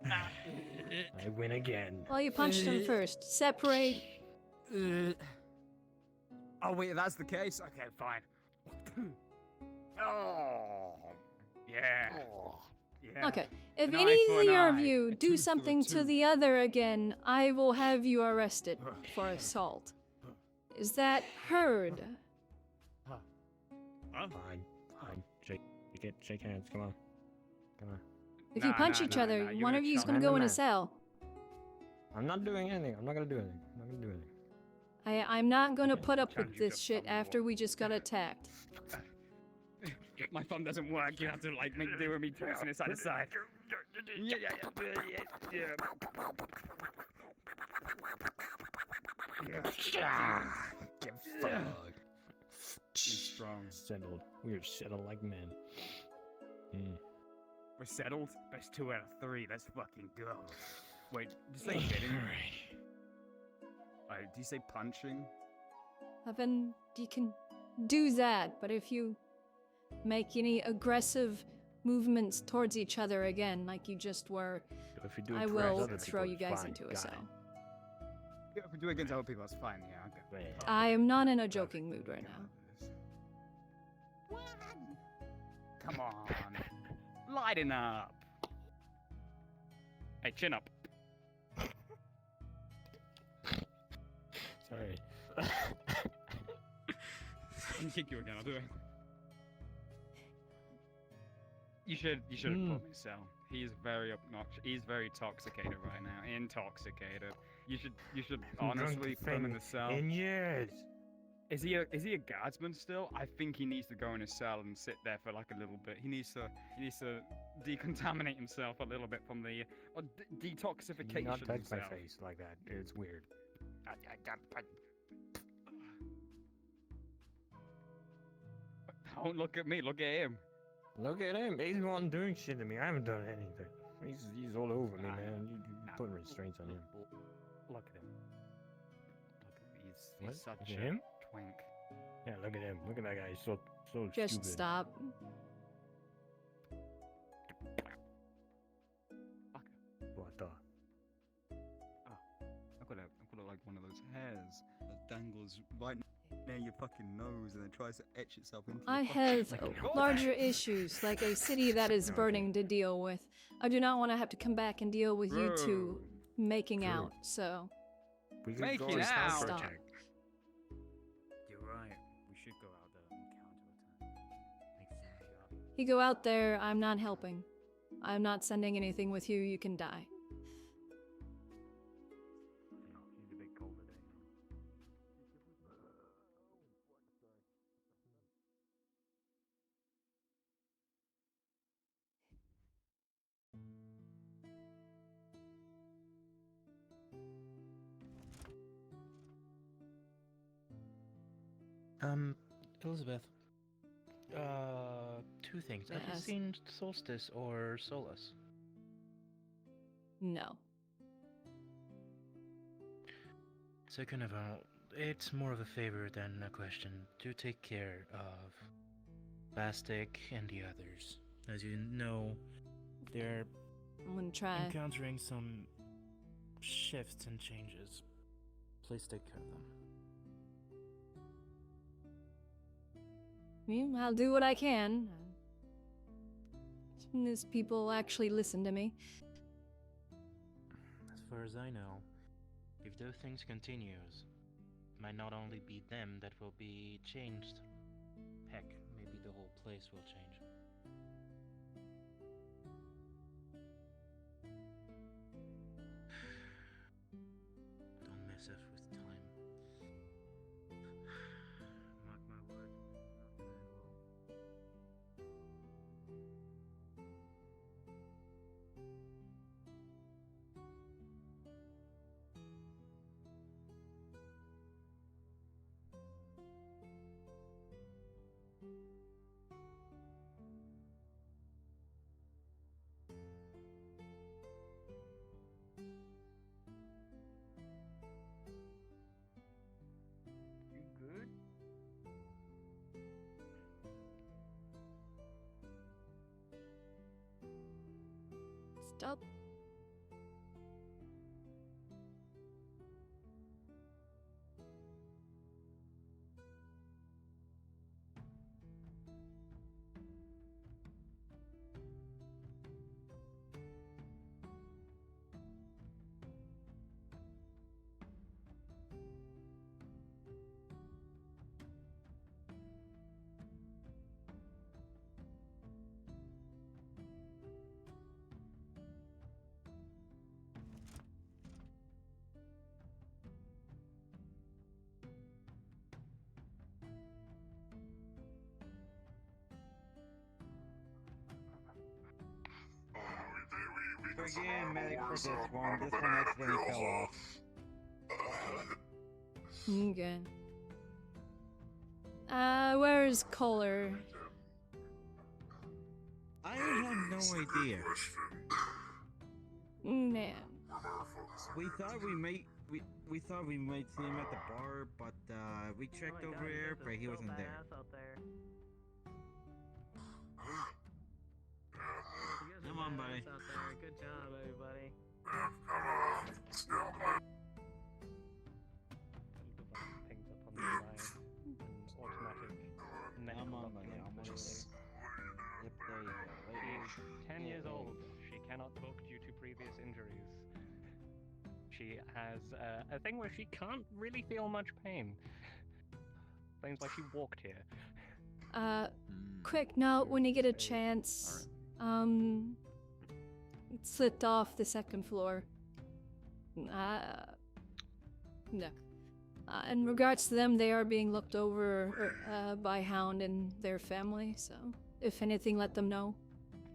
I win again. Well, you punched him first. Separate. Oh wait, that's the case. Okay, fine. Oh, yeah. Yeah. Okay. If An eye any for an of eye, you a do tooth for a something to tooth. the other again, I will have you arrested for assault. Is that heard? Fine. Shake hands. Come on. If you punch each other, one of you is gonna go in a cell. I'm not doing anything. I'm not gonna do anything. I'm not gonna put up with this shit after we just got attacked. My thumb doesn't work. You have to like make do with me tossing it side to side. Yeah. Get fucked. He's strong. Settled. We're settled like men. We're settled? That's 2 out of 3. Let's fucking go. Wait, did you say hitting? Alright, did you say punching? Then you can do that, but if you make any aggressive movements towards each other again, like you just were, If you do it I towards will other throw people, you guys fine, into a got cell. it. If we do it against other people, that's fine, yeah, okay. I am not in a joking mood right now. Come on. Lighten up. Hey, chin up. Sorry. I'm gonna kick you again, I'll do it. You should have put me in cell. He's very obnoxious. He's very intoxicated right now. Intoxicated. You should honestly put him in the cell. In years. Is he a guardsman still? I think he needs to go in his cell and sit there for like a little bit. He needs to decontaminate himself a little bit from the detoxification. Not touch my himself. face like that. It's weird. Don't look at me. Look at him. Look at him. He's the one doing shit to me. I haven't done anything. He's all over me, man. You putting restraints on him. Look at him. What? He's such Look at a him? twink. Yeah, look at him. Look at that guy. He's so Just stupid. stop. What the? I've got like one of those hairs that dangles right near your fucking nose and then tries to etch itself into. I your have fucking- larger issues, like a city that is burning, to deal with. I do not want to have to come back and deal with you two making True. out, so... We could Make go it on a out. sniper Stop. attack. You're right. We should go out there and counter-attack. You go out there, I'm not helping. I'm not sending anything with you, you can die. She's a bit cold today. Elizabeth. Two things. Have you Yes. seen Solstice or Solus? No. So kind of it's more of a favor than a question. Do take care of Bastic and the others. As you know, they're I'm gonna try. encountering some shifts and changes. Please take care of them. I'll do what I can. These people actually listen to me. As far as I know, if those things continues, it might not only be them that will be changed. Heck, maybe the whole place will change. Don't mess us with time. Mark my word. Nothing will. You good? Stop. Again, medic for this one. This one accidentally fell off. Okay. Where's Kohler? I have no idea. Man. We thought we thought we might see him at the bar, but we checked over there, but he wasn't there. Come on, buddy. Good job, everybody. Things up on the side. Automatic. Come on, buddy. I'm on this. Yep, there you go. She is 10 years old. She cannot talk due to previous injuries. She has a thing where she can't really feel much pain. Seems like she walked here. Quick note, when you get a chance, slipped off the second floor. No. In regards to them, they are being looked over by Hound and their family, so if anything, let them know.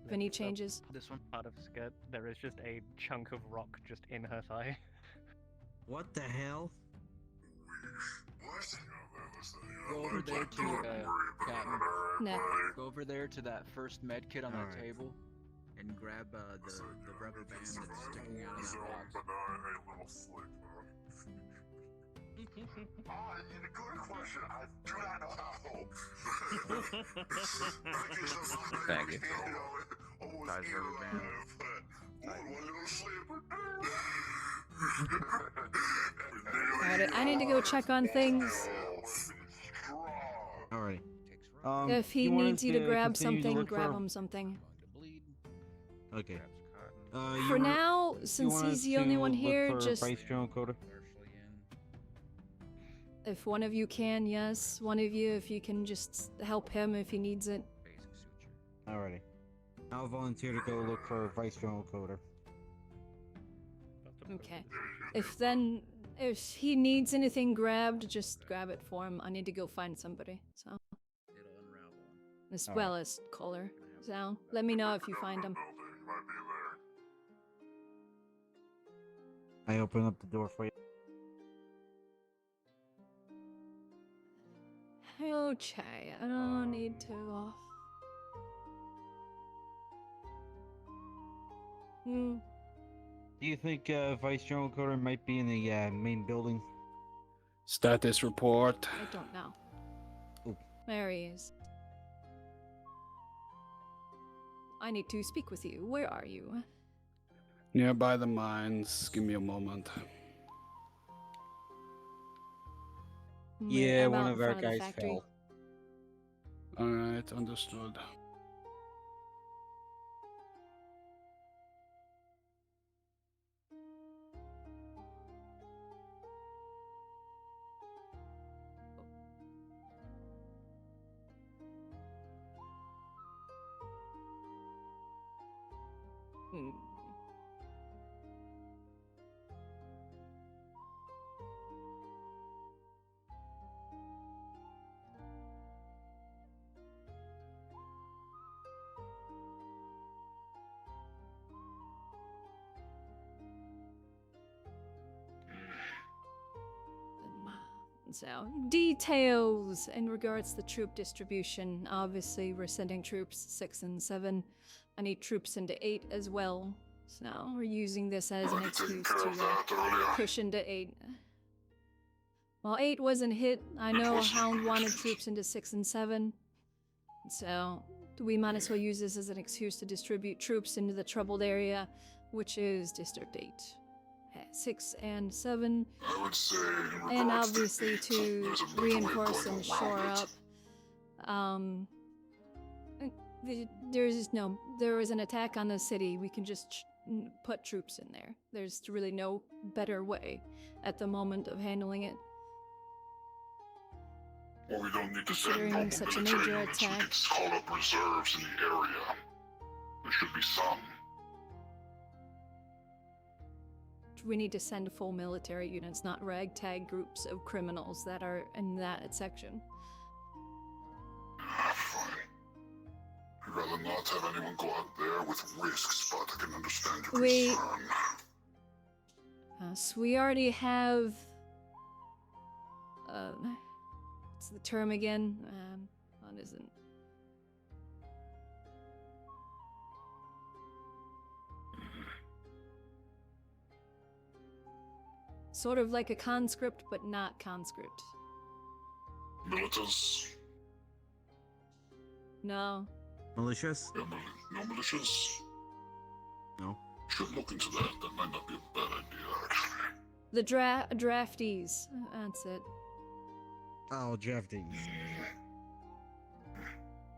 If any changes. This one part of skirt, there is just a chunk of rock just in her thigh. What the hell? Go over there to Captain. No. Go over there to that first med kit on that table, and grab the rubber band that's sticking out of that box. Good question. I do not know how. Thank you. Guys, rubber band. Alright, I need to go check on things. Alright. If he needs you to grab something, grab him something. Okay. For now, since he's the only one here, just if one of you can, yes. One of you, if you can just help him if he needs it. Alrighty. I'll volunteer to go look for Vice General Coder. Okay. If he needs anything grabbed, just grab it for him. I need to go find somebody, so. As well as Kohler. So, let me know if you find him. I open up the door for you. Okay, I don't need to. Do you think Vice General Coder might be in the main building? Status report. I don't know. Ooh. There he is. I need to speak with you. Where are you? Nearby the mines. Give me a moment. Yeah, I'm one out of in our front the guys factory. fell. Alright, understood. So, details in regards to the troop distribution. Obviously, we're sending troops 6 and 7. I need troops into 8 as well. So, we're using this as an excuse to push into 8. While 8 wasn't hit, I know Hound wanted troops into 6 and 7. So, we might as well use this as an excuse to distribute troops into the troubled area, which is District 8. 6 and 7, and obviously to reinforce and shore up. There was an attack on the city. We can just put troops in there. There's really no better way at the moment of handling it. Well, we don't need to send Considering normal such a military major units. We attack. can just call up reserves in the area. There should be some. We need to send full military units, not ragtag groups of criminals that are in that section. Fine. I'd rather not have anyone go out there with risks, but I can understand your concern. So we already have what's the term again? What is it? Sort of like a conscript, but not conscript. Militants? No. Malicious? Yeah, no militias? No. Should look into that. That might not be a bad idea, actually. The draftees. That's it. Oh, drafting.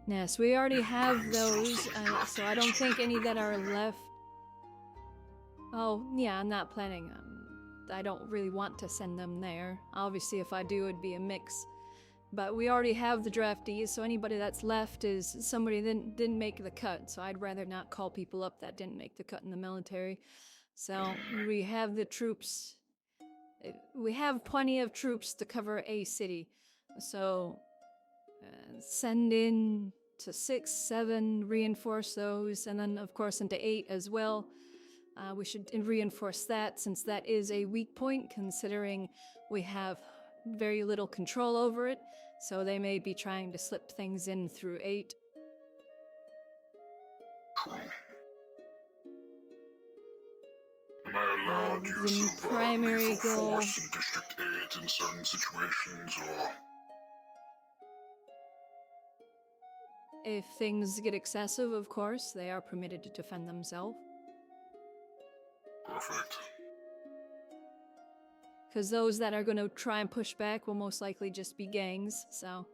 Yes, we already have those, so I don't think any that are left. Oh, yeah, I'm not planning. I don't really want to send them there. Obviously, if I do, it'd be a mix. But we already have the draftees, so anybody that's left is somebody that didn't make the cut. So I'd rather not call people up that didn't make the cut in the military. So we have the troops. We have plenty of troops to cover a city. So send in to 6, 7, reinforce those, and then of course into 8 as well. We should reinforce that, since that is a weak point, considering we have very little control over it, so they may be trying to slip things in through 8. Am I allowed use of primary lethal goal. force in District 8 in certain situations, or... If things get excessive, of course, they are permitted to defend themselves. Perfect. Because those that are going to try and push back will most likely just be gangs, so...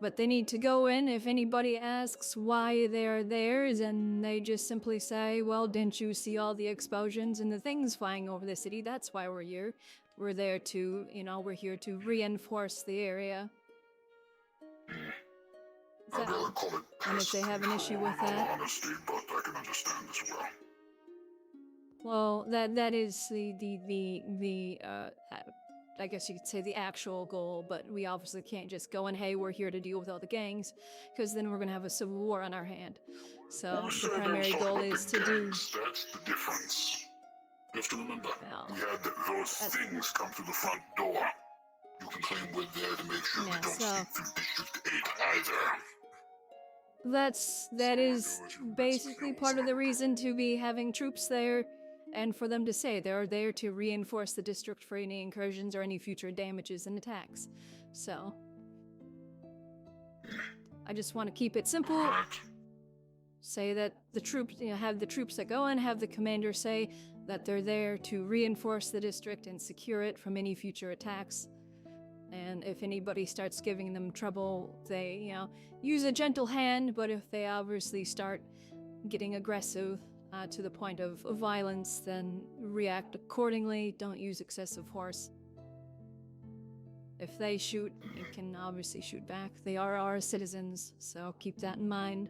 But they need to go in. If anybody asks why they're there, then they just simply say, well, didn't you see all the explosions and the things flying over the city? That's why we're here. We're there to, we're here to reinforce the area. I'd rather call it And if they have an issue with that... honesty, but I can understand as well. Well, that is the I guess you could say the actual goal, but we obviously can't just go and, hey, we're here to deal with all the gangs, because then we're going to have a civil war on our hand. So the primary goal is to do... That's the difference. You have to remember, we had those things come through the front door. You can claim we're there to make sure we don't sneak through District 8 either. That is basically part of the reason to be having troops there, and for them to say they're there to reinforce the district for any incursions or any future damages and attacks. So, I just want to keep it simple. Say that the troops, have the troops that go in, have the commander say that they're there to reinforce the district and secure it from any future attacks. And if anybody starts giving them trouble, they, use a gentle hand, but if they obviously start getting aggressive to the point of violence, then react accordingly, don't use excessive force. If they shoot, you can obviously shoot back. They are our citizens, so keep that in mind.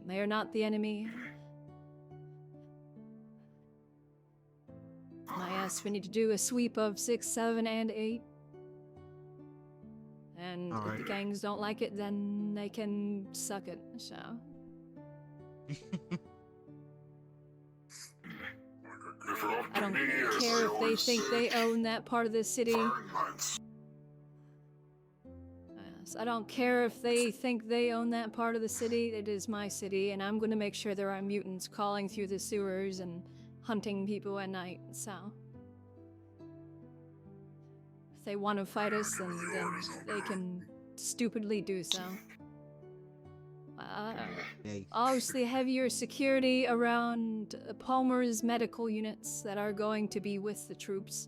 They are not the enemy. I asked we need to do a sweep of 6, 7, and 8. And if the gangs don't like it, then they can suck it, so. I don't care if they think they own that part of the city. Yes, I don't care if they think they own that part of the city. It is my city, and I'm going to make sure there are mutants crawling through the sewers and hunting people at night, so. If they want to fight us, then they can stupidly do so. Obviously heavier security around Palmer's medical units that are going to be with the troops.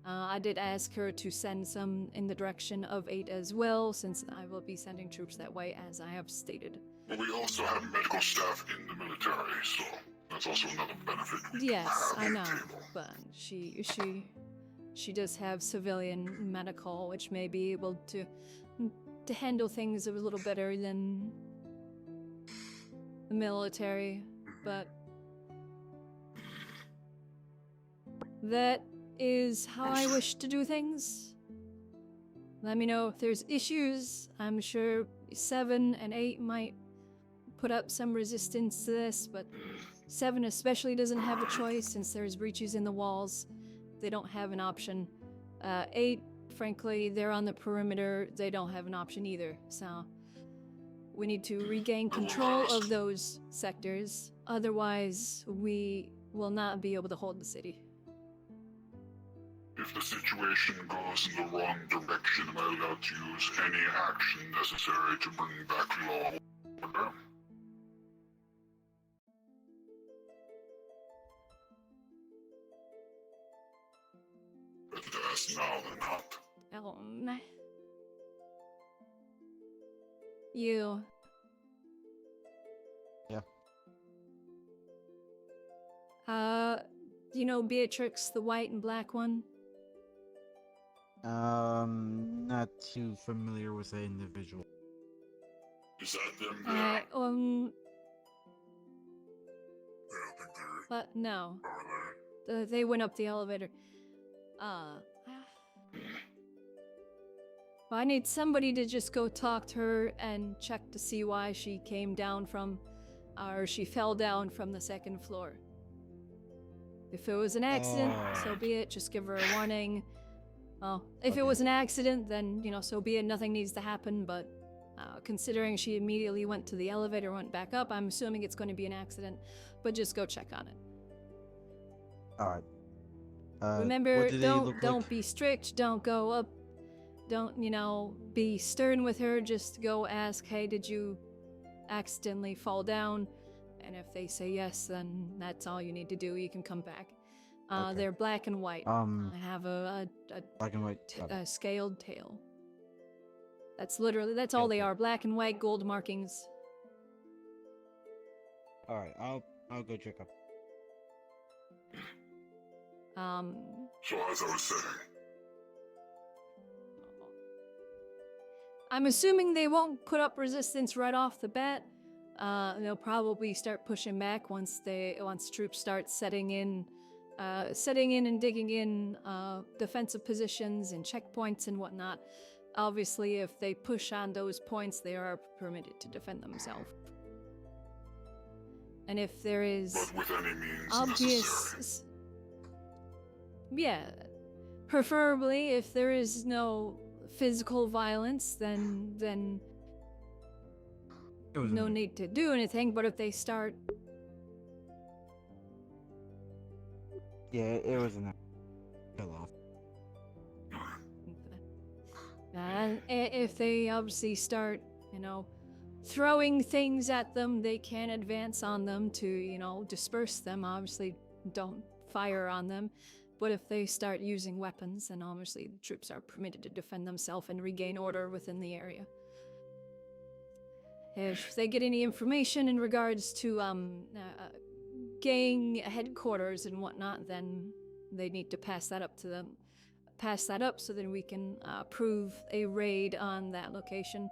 I did ask her to send some in the direction of 8 as well, since I will be sending troops that way, as I have stated. But we also have medical staff in the military, so that's also another benefit. Yes, I know, but she does have civilian medical, which may be able to handle things a little better than the military, but that is how I wish to do things. Let me know if there's issues. I'm sure 7 and 8 might put up some resistance to this, but 7 especially doesn't have a choice since there's breaches in the walls. they don't have an option. 8, frankly, they're on the perimeter. They don't have an option either. So we need to regain control of those sectors. Otherwise, we will not be able to hold the city. If the situation goes in the wrong direction, am I allowed to use any action necessary to bring back law and order? Better to ask now than not. You. Yeah. You know Beatrix, the white and black one? Not too familiar with the individual. Is that them there? I don't think they're... But no. Are they? They went up the elevator. Well, I need somebody to just go talk to her and check to see why she came down from, or she fell down from the 2nd floor. If it was an accident, so be it. Just give her a warning. Well, if it was an accident, then, you know, so be it. Nothing needs to happen, but considering she immediately went to the elevator, went back up, I'm assuming it's going to be an accident, but just go check on it. Alright. Remember, don't be strict, don't go up, don't, you know, be stern with her, just go ask, hey, did you accidentally fall down? And if they say yes, then that's all you need to do. You can come back. They're black and white. I have a black and white scaled tail. That's all they are. Black and white gold markings. Alright, I'll go check up. So as I was saying, I'm assuming they won't put up resistance right off the bat. They'll probably start pushing back once troops start setting in and digging in defensive positions and checkpoints and whatnot. Obviously, if they push on those points, they are permitted to defend themselves. And if there is but with any means obvious, necessary. Yeah, preferably if there is no physical violence, then no need to do anything. But if they start, yeah, it was an fell off. and if they obviously start, you know, throwing things at them, they can advance on them to, you know, disperse them. Obviously, don't fire on them. But if they start using weapons, then obviously the troops are permitted to defend themselves and regain order within the area. If they get any information in regards to gang headquarters and whatnot, then they need to pass that up to them. Pass that up so that we can approve a raid on that location.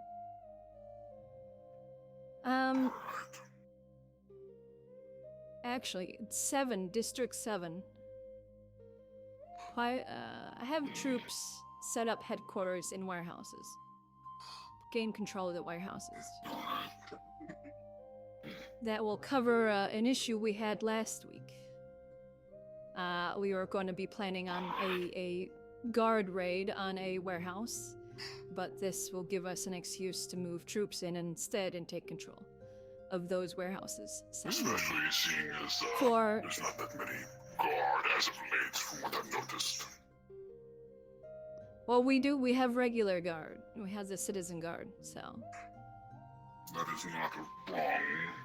Actually, it's 7, District 7. I have troops set up headquarters in warehouses. Gain control of the warehouses. That will cover an issue we had last week. We were going to be planning on a guard raid on a warehouse, but this will give us an excuse to move troops in instead and take control of those warehouses. Especially seeing as there's not that many guard as of late, from what I've noticed. Well, we have regular guard. We have the citizen guard, so. That is not wrong,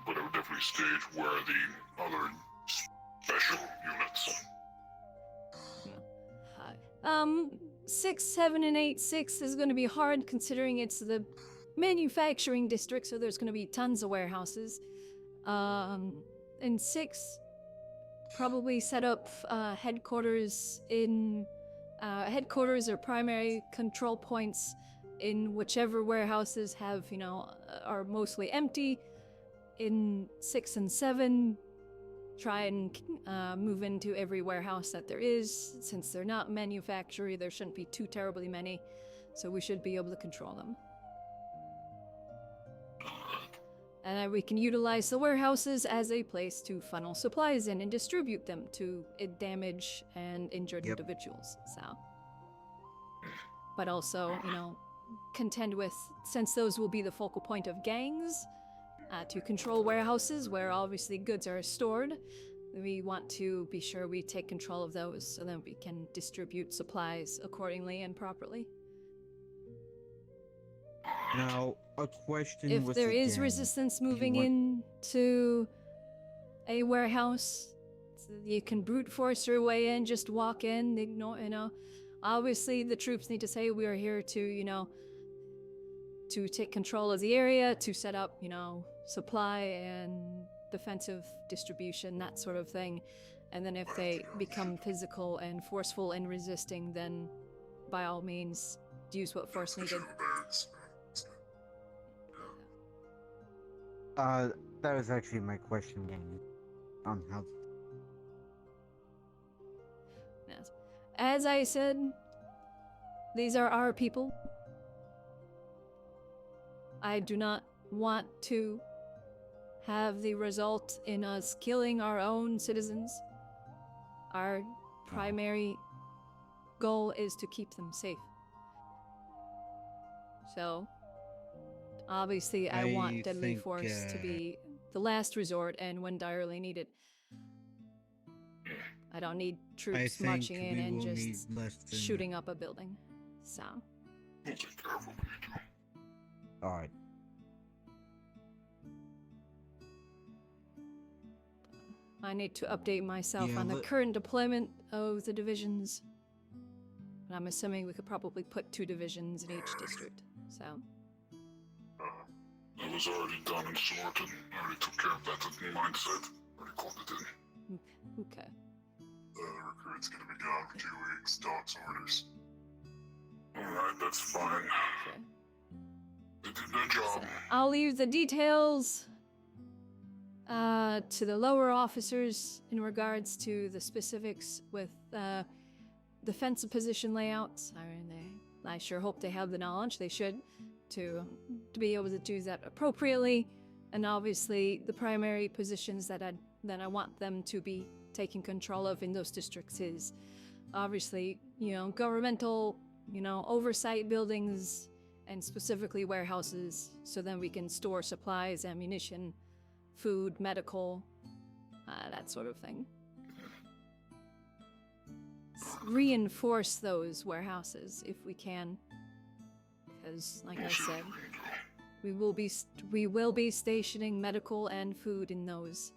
but I would definitely state where the other special units. 6, 7, and 8. 6 is going to be hard considering it's the manufacturing district, so there's going to be tons of warehouses. And 6, probably set up headquarters or primary control points in whichever warehouses have, you know, are mostly empty. In 6 and 7, try and move into every warehouse that there is. Since they're not manufacturing, there shouldn't be too terribly many, so we should be able to control them. And we can utilize the warehouses as a place to funnel supplies in and distribute them to damaged and injured individuals. So, but also, you know, contend with, since those will be the focal point of gangs, to control warehouses where obviously goods are stored. We want to be sure we take control of those so that we can distribute supplies accordingly and properly. Now, a question If with there the is gang. resistance Do you moving want- into a warehouse, you can brute force your way in, just walk in, ignore, you know. Obviously, the troops need to say we are here to, you know, to take control of the area, to set up, you know, supply and defensive distribution, that sort of thing. And then if they become physical and forceful and resisting, then by all means, use what force needed. That was actually my question, gang. On how. Yes. As I said, these are our people. I do not want to have the result in us killing our own citizens. Our primary goal is to keep them safe. So, obviously, I want deadly think, force to be the last resort and when direly needed. I don't need troops think marching in we and will just need less than- shooting up a building. So, Alright. I need to update myself Yeah, on the let- current deployment of the divisions. But I'm assuming we could probably put 2 divisions in each district. So, That was already done and sorted. I already took care of that mindset. Already called it in. okay. The recruit's gonna be gone for 2 weeks. Dog's orders. Alright, that's fine. Okay. They did their job. I'll leave the details to the lower officers in regards to the specifics with defensive position layouts. I sure hope they have the knowledge, they should, to be able to do that appropriately. And obviously, the primary positions that I want them to be taking control of in those districts is obviously, you know, governmental, you know, oversight buildings, and specifically warehouses, so then we can store supplies, ammunition, food, medical, that sort of thing. Reinforce those warehouses if we can, because, like I said, we will be stationing medical and food in those,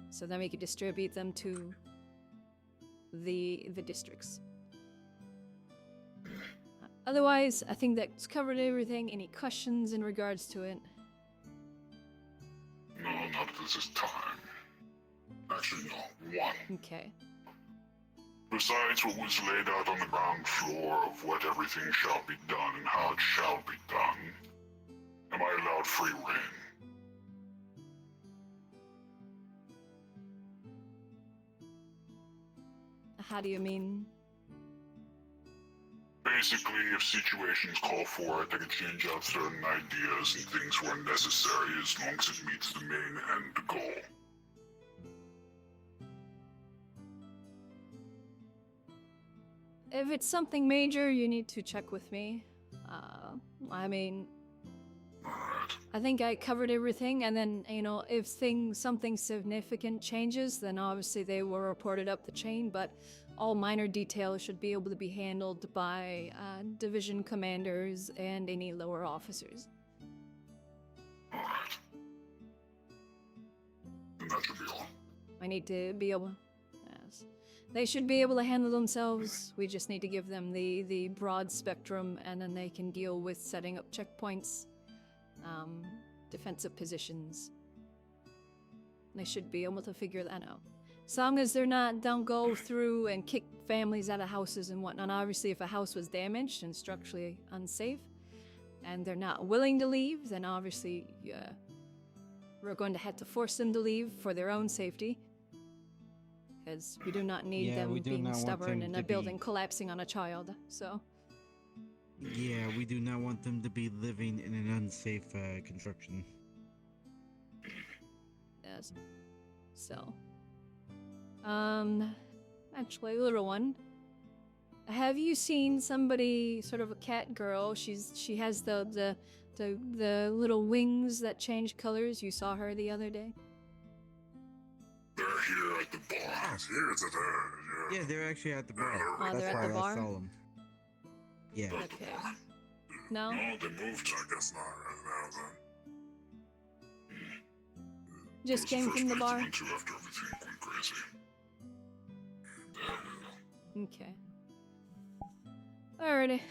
so then we can distribute them to the districts. Otherwise, I think that's covered everything. Any questions in regards to it? No, not at this time. Actually, no. One. Okay. Besides what was laid out on the ground floor of what everything shall be done and how it shall be done, am I allowed free reign? How do you mean? Basically, if situations call for it, I can change out certain ideas and things where necessary as long as it meets the main end goal. If it's something major, you need to check with me. I mean, I think I covered everything, and then, you know, if something significant changes, then obviously they will report it up the chain, but all minor details should be able to be handled by division commanders and any lower officers. Alright. And that should be all. I need to be able... Yes. They should be able to handle themselves. We just need to give them the broad spectrum, and then they can deal with setting up checkpoints, defensive positions. They should be able to figure that out. As long as don't go through and kick families out of houses and whatnot. Obviously, if a house was damaged and structurally unsafe, and they're not willing to leave, then obviously we're going to have to force them to leave for their own safety. Because we do not need them being stubborn and a building collapsing on a child, so... Yeah, we do not want them to be living in an unsafe construction. Yes. So. Actually, little one. Have you seen somebody, sort of a cat girl? She has the little wings that change colors. You saw her the other day. They're here at the bar. Here it's at the Yeah, they're actually at the bar. Oh, That's they're at why the I bar? saw them. Yeah. Okay. No? No, they moved. I guess not right now then. Just came from the bar? Went to after everything went crazy. Okay. Alrighty.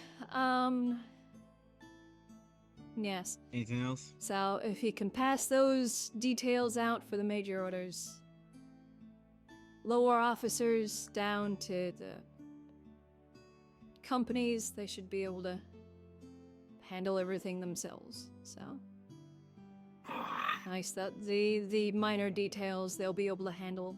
Yes. Anything else? So, if you can pass those details out for the major orders. Lower officers down to the companies, they should be able to handle everything themselves. So, nice that the minor details they'll be able to handle.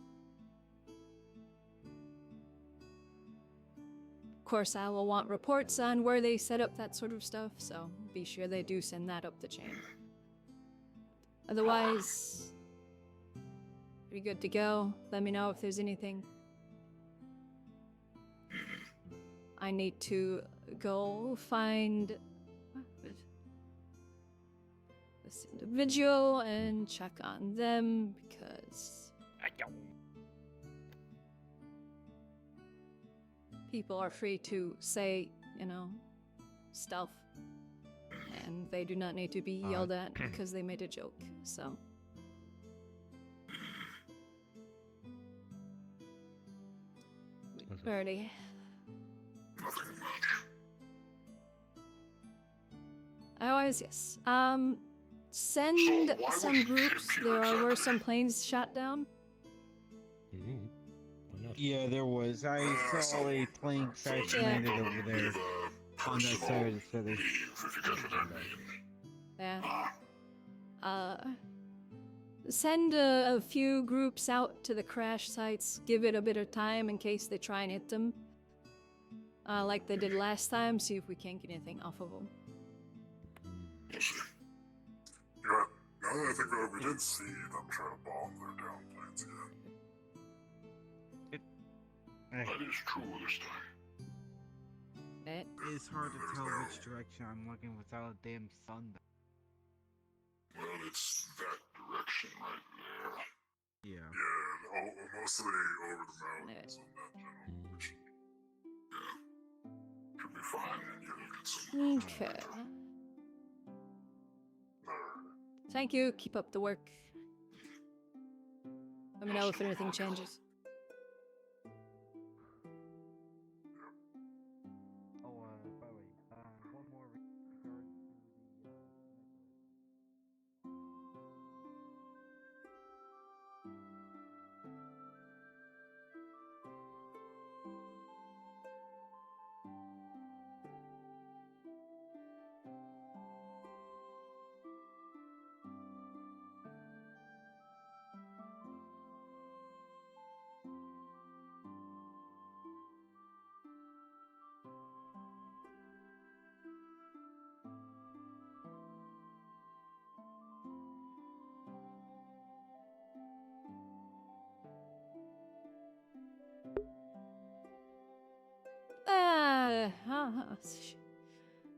Of course, I will want reports on where they set up that sort of stuff, so be sure they do send that up the chain. Otherwise, pretty good to go. Let me know if there's anything. I need to go find this individual and check on them because people are free to say, stuff, and they do not need to be yelled at because they made a joke, so. Alrighty. Otherwise, yes. Send some groups. There were some planes shot down. Yeah, there was. I saw a plane crash landed over there on that side of the city. Yeah. Send a few groups out to the crash sites. Give it a bit of time in case they try and hit them. Like they did last time. See if we can't get anything off of them. Yeah, now that I think about it, we did see them try to bomb their down planes again. That is true this time. It is hard to tell which direction I'm looking without a damn sun. Well, it's that direction right there. Yeah. Yeah, mostly over the mountains in that general direction. Yeah. Should be fine. You'll get some. Okay. Thank you. Keep up the work. Let me know if anything changes. Oh, by the way, one more regard to the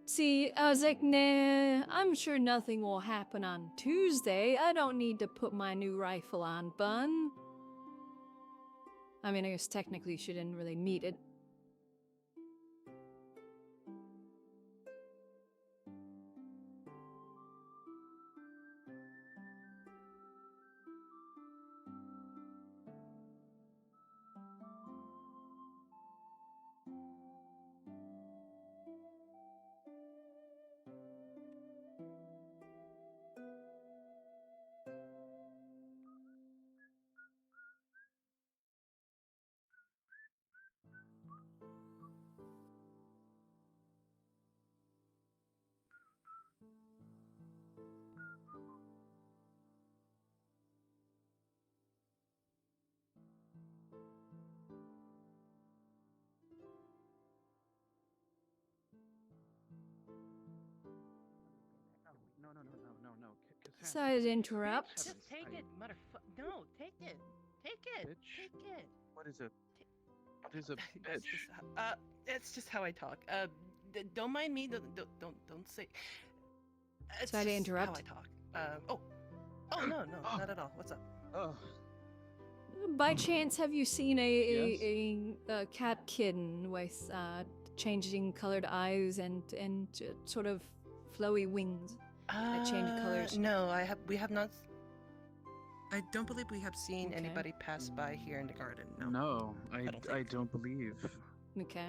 See, I was like, nah, I'm sure nothing will happen on Tuesday. I don't need to put my new rifle on, Bun. I mean, I guess technically she didn't really need it. No. Sorry to interrupt. Just take it, motherfucker. No, take it. Take it. Bitch? Take it. What is a what is a It's bitch? just, it's just how I talk. Don't mind me. Don't say. It's Sorry to just interrupt. How I talk. Oh no, not at all. What's up? Oh. By chance, have you seen a cat kitten with changing colored eyes and sort of flowy wings that change colors? No, we have not. I don't believe we have seen Okay. anybody pass by here in the garden. No. No, I don't believe. Okay.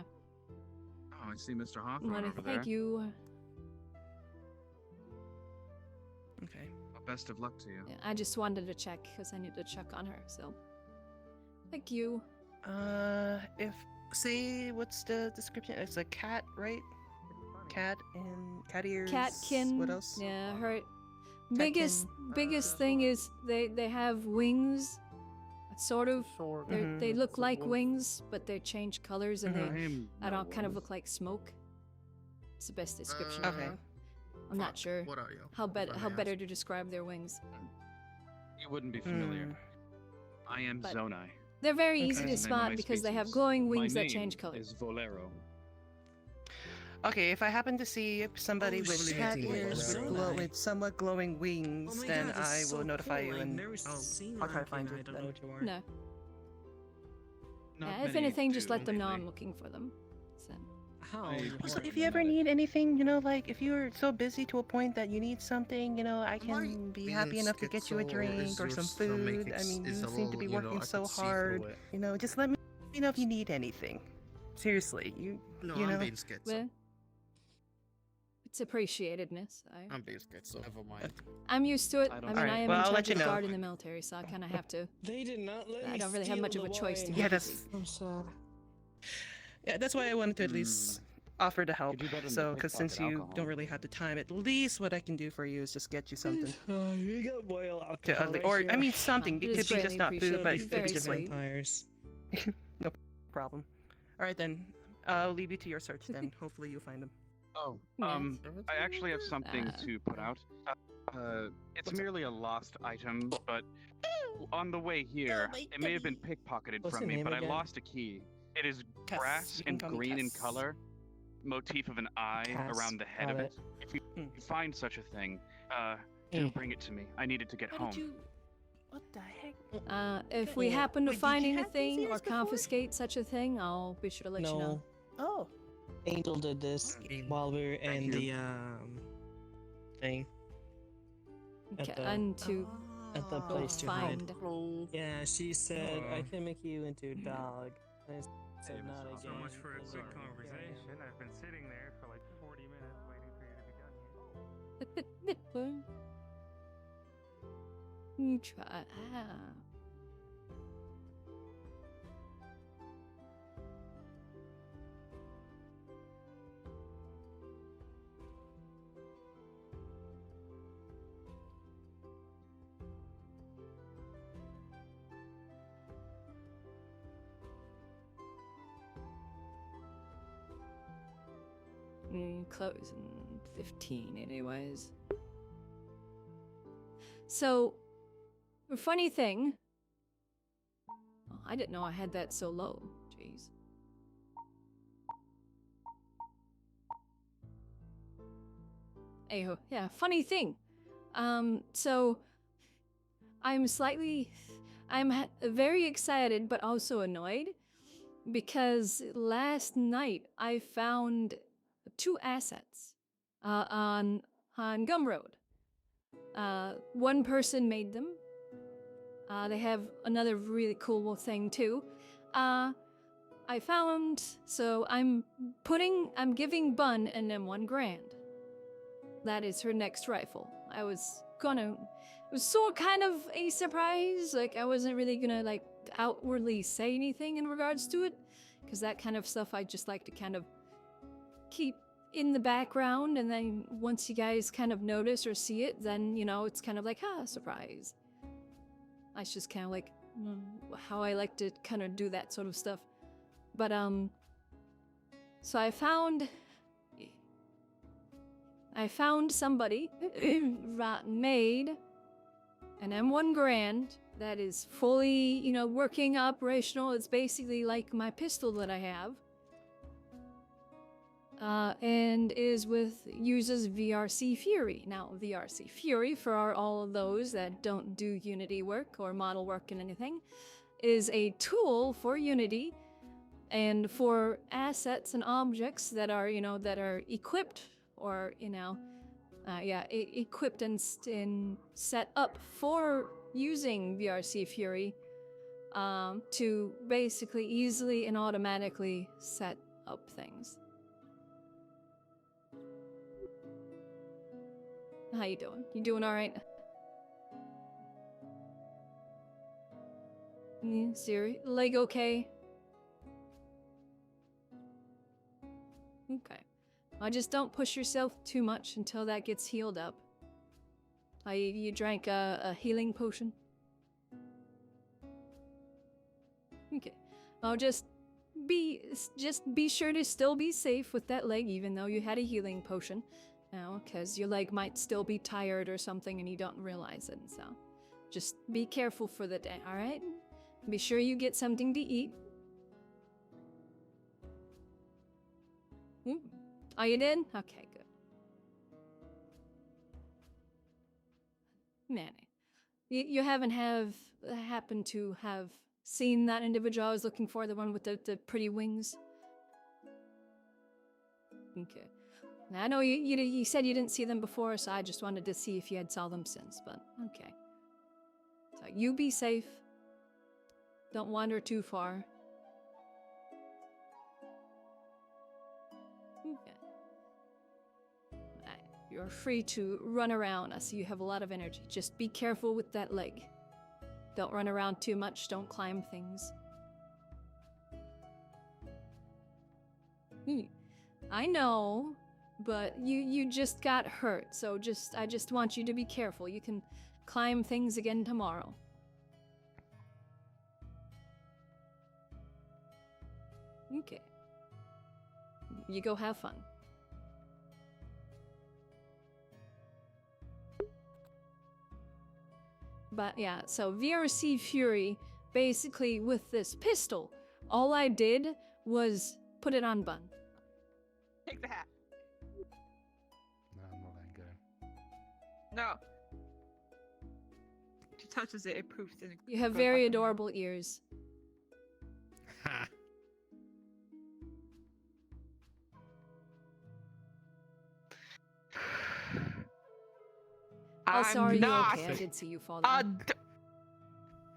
Oh, I see Mr. Hawthorne Well, over there. thank you. Okay. Well, best of luck to you. Yeah, I just wanted to check because I need to check on her. So, thank you. What's the description? It's a cat, right? Cat and cat ears. Catkin. What else? Yeah, her biggest thing is they have wings. Sort of. They look like wings, but they change colors and they kind of look like smoke. It's the best description. Okay. I'm not sure What are you? how If I may better ask. to describe their wings. You wouldn't be familiar. I am But- Zonai. They're very That's easy to the name of spot my because they have species. glowing My wings that name change colors. is Volero. Okay, if I happen to see somebody Oh, with shit. cat Wait, ears Zonai. with somewhat glowing wings, Oh my then God, this I is will so notify cool. you I've and never seen I'll try to one, find and you. I don't know what you are. No. Not Yeah, if many anything, just do, let them know lately. I'm looking for them. So. How? Also, if you ever need anything, like if you're so busy to a point that you need something, I can be happy enough to get you a drink or some food. I mean, you seem to be working so hard. Just let me know if you need anything. Seriously, No, you I'm know. being schizo. Well, it's appreciatedness. I'm being schizo. Never mind. I'm used to it. I I don't- mean, Alright, I am well, in I'll let charge you of know. guard in the military, so I kind of have to. They did not let I me don't really have steal much of the a choice to wine. be Yeah, busy. I'm sad. Yeah, that's why I wanted to at least offer to help. do better than So, because since pickpocket you alcohol. don't really have the time, at least what I can do for you is just get you something. You got boil To, alcohol right or here. I mean something. It It is could be greatly just not food, appreciated. but It's it could very be just like vampires. no problem. All right then, I'll leave you to your search then. Hopefully you find them. Oh, Yes. I actually have something to put out. It's merely a lost item, but on the way here, it may have been pickpocketed What's from your me, name but again? I lost a key. It is Cass. brass You can and call me green in Cass. color, motif of an eye Cass. around the head Got of it. it. If you find such a thing, do bring it to me. I needed to get home. What the heck? If we Yeah. happen to Wait, did find you have these anything or ears before? confiscate such a thing, I'll be sure to let you know. No, Oh. Angel did this while we were in you. the thing Okay, the- and to at the go place to hide. find. Yeah, she said I Aw. can make you into a dog. I said not again. So much for a and quick then- conversation. I've been sitting there for like 40 minutes waiting for you to be done here. You try. Close in 15, anyways. So, the funny thing. Oh, I didn't know I had that so low. Jeez. Ayo, yeah, funny thing. So I'm very excited but also annoyed because last night I found 2 assets on Gumroad. One person made them. They have another really cool thing too. I found, so I'm giving Bun and them $1,000. That is her next rifle. It was sort kind of a surprise. Like, I wasn't really gonna, like, outwardly say anything in regards to it. Because that kind of stuff I just like to kind of keep in the background. And then once you guys kind of notice or see it, then, it's kind of like, surprise. That's just kind of like how I like to kind of do that sort of stuff. But, so I found somebody made an M1 Grand that is fully, you know, working operational. It's basically like my pistol that I have. And uses VRC Fury. Now, VRC Fury, for all of those that don't do Unity work or model work and anything, is a tool for Unity and for assets and objects that are, you know, that are equipped or, you know, equipped and set up for using VRC Fury to basically easily and automatically set up things. How you doing? You doing all right? Yeah, Siri, leg okay? Okay. Just don't push yourself too much until that gets healed up. You drank a healing potion? Okay. I'll just be sure to still be safe with that leg, even though you had a healing potion. Now, because your leg might still be tired or something and you don't realize it, so just be careful for the day, alright? Be sure you get something to eat. Are you in? Okay, good. Manny, you haven't happened to have seen that individual I was looking for, the one with the pretty wings? Okay. Now, I know you said you didn't see them before, so I just wanted to see if you had saw them since, but okay. So you be safe. Don't wander too far. Okay. You're free to run around. I see you have a lot of energy. Just be careful with that leg. Don't run around too much. Don't climb things. I know, but you just got hurt, so I just want you to be careful. You can climb things again tomorrow. Okay. You go have fun. But yeah, so VRC Fury, basically with this pistol, all I did was put it on Bun. Take the hat. No, I'm not that good. No. She touches it, it poofs and it You have goes very back in. adorable ears. Ha! Also, are you not okay? I did see you fall down.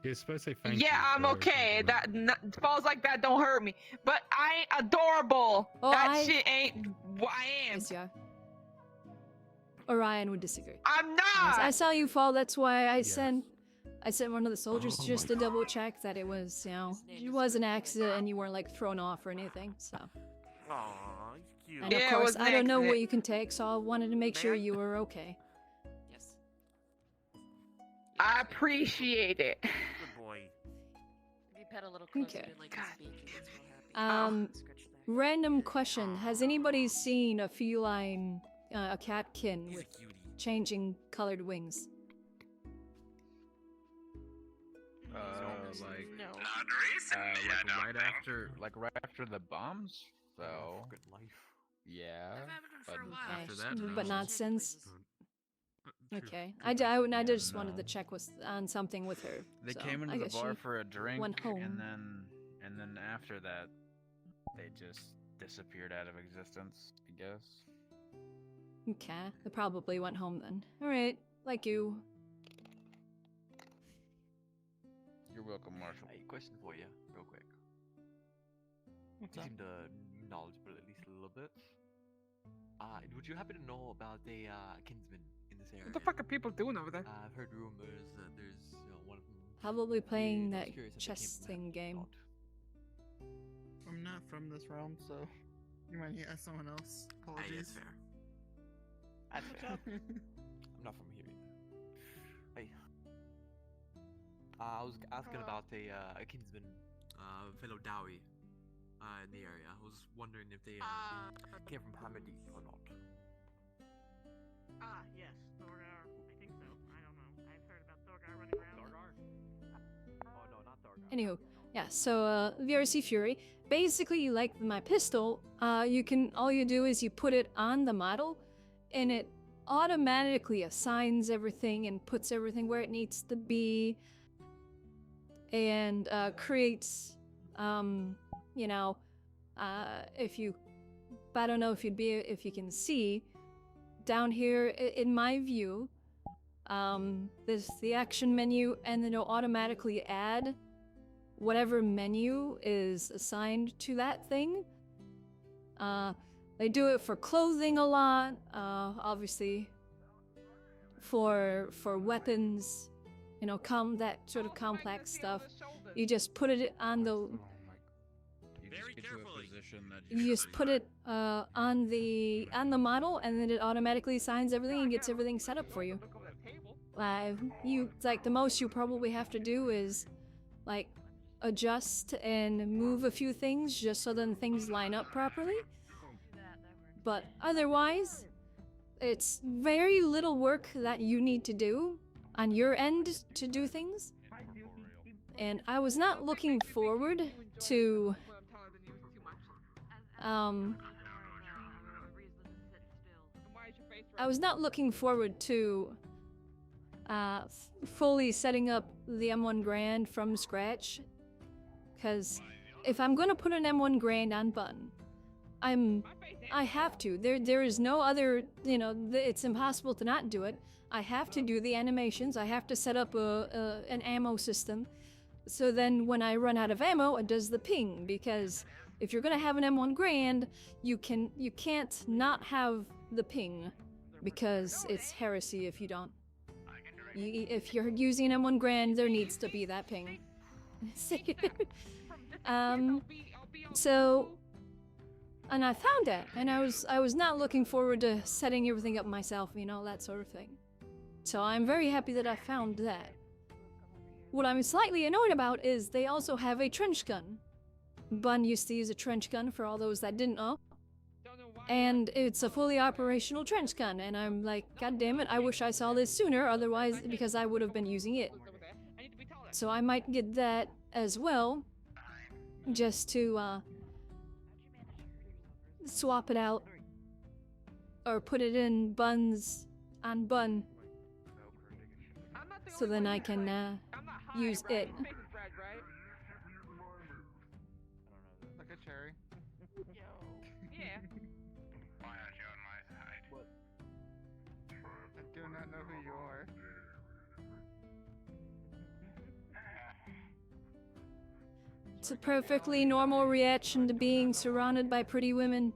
You're supposed to say thank you. Yeah, I'm for okay. everything. Falls like that don't hurt me. But I ain't adorable. Oh, That shit ain't what I am. Yes, yeah. Orion would disagree. I'm Yes, not. I saw you fall. That's why I sent one of the soldiers Oh just my to double check that it was, you know, it was an accident and you weren't like thrown off or anything. So. Aw, he's cute. And of Yeah, it course, was an I don't know what accident. you can take, so I wanted to make sure you were okay. Yes. I appreciate it. Good boy. If you pet a little closer Okay. to like his beak, he gets real happy. Scratch there. Random question: has anybody seen a feline, a catkin He's a with cutie. changing colored wings? Like No. Not recently, I don't right think. right after the bombs fell. Good life. Yeah, I've had them for a while. after Okay, that, but no. not since. True. Okay, Good I just no. wanted to check on something with her. They so came I into the guess bar she for a drink, went home. and then after that, they just disappeared out of existence. I guess. Okay, they probably went home then. All right, like you. You're welcome, Marshall. Hey, question for you, real quick. You What's up? seem knowledgeable at least a little bit. Would you happen to know about a kinsman in this area? What the fuck are people doing over there? I've heard rumors that there's one of them. Probably playing I that was curious if they came chess from that thing game. spot. I'm not from this realm, so you might ask someone else. Hey, Apologies. that's fair. That's fair. I'm not from here either. Hey. I was asking about a kinsman, fellow Dowie, in the area. I was wondering if they came from Hamadi or not. Yes, Thorgar. I think so. I don't know. I've heard about Thorgar running around. Thorgar? Anywho, yeah. So VRC Fury. Basically, like my pistol, all you do is you put it on the model, and it automatically assigns everything and puts everything where it needs to be, and creates, you know, if you, I don't know if you can see down here in my view, there's the action menu, and then it'll automatically add whatever menu is assigned to that thing. They do it for clothing a lot, obviously for weapons, you know, that sort of complex stuff. You just put it on the you just put it on the model, and then it automatically assigns everything and gets everything set up for you. Like the most you probably have to do is like adjust and move a few things just so then things line up properly. But otherwise, it's very little work that you need to do on your end to do things. And I was not looking forward to fully setting up the M1 Grand from scratch, because if I'm gonna put an M1 Grand on Bun, I have to. There is no other, you know, it's impossible to not do it. I have to do the animations. I have to set up an ammo system. So then when I run out of ammo, it does the ping, because if you're gonna have an M1 Grand, you can't not have the ping, because it's heresy if you don't. If you're using an M1 Grand, there needs to be that ping. So, and I found that, and I was not looking forward to setting everything up myself, you know, that sort of thing. So I'm very happy that I found that. What I'm slightly annoyed about is they also have a trench gun. Bun used to use a trench gun, for all those that didn't know. And it's a fully operational trench gun, and I'm like, god damn it, I wish I saw this sooner, otherwise, because I would have been using it. So I might get that as well, just to swap it out, or put it in Bun's, on Bun, so then I can use it. Like a cherry. Yeah. Why aren't you on my side? What? I do not know who you are. It's a perfectly normal reaction to being surrounded by pretty women.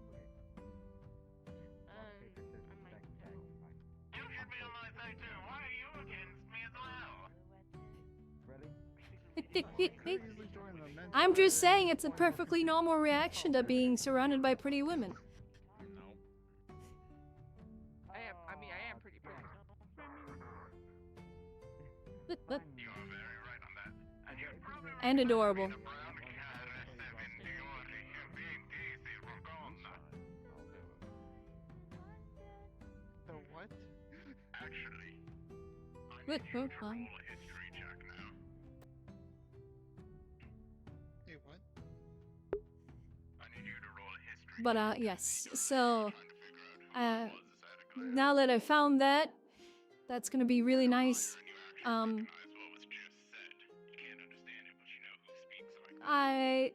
I'm just saying it's a perfectly normal reaction to being surrounded by pretty women. I am pretty. And adorable. The what? Actually, What? Hey, what? But yes, so now that I found that, that's gonna be really nice. I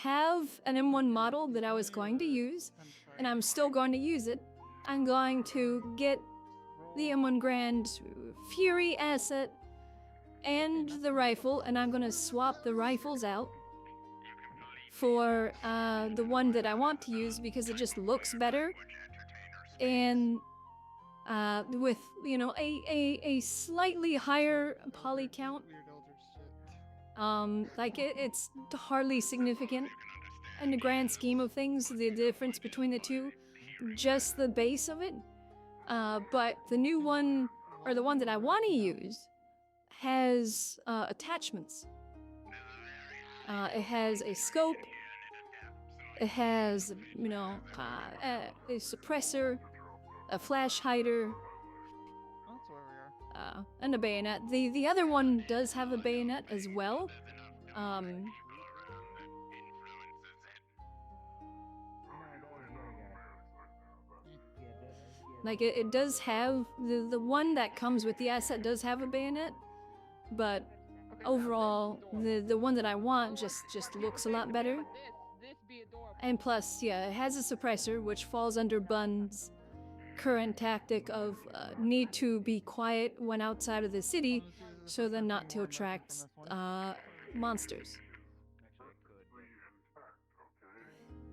have an M1 model that I was going to use, and I'm still going to use it. I'm going to get the M1 Grand Fury asset and the rifle, and I'm gonna swap the rifles out for the one that I want to use, because it just looks better, and with, you know, a slightly higher poly count. Like it's hardly significant in the grand scheme of things, the difference between the two, just the base of it. But the new one, or the one that I want to use, has attachments. It has a scope, it has, you know, a suppressor, a flash hider, That's where we are. and a bayonet. The other one does have a bayonet as well, Like it does have the one that comes with the asset does have a bayonet, but overall the one that I want just looks a lot better. And plus, yeah, it has a suppressor which falls under Bun's current tactic of need to be quiet when outside of the city, so then not to attract monsters.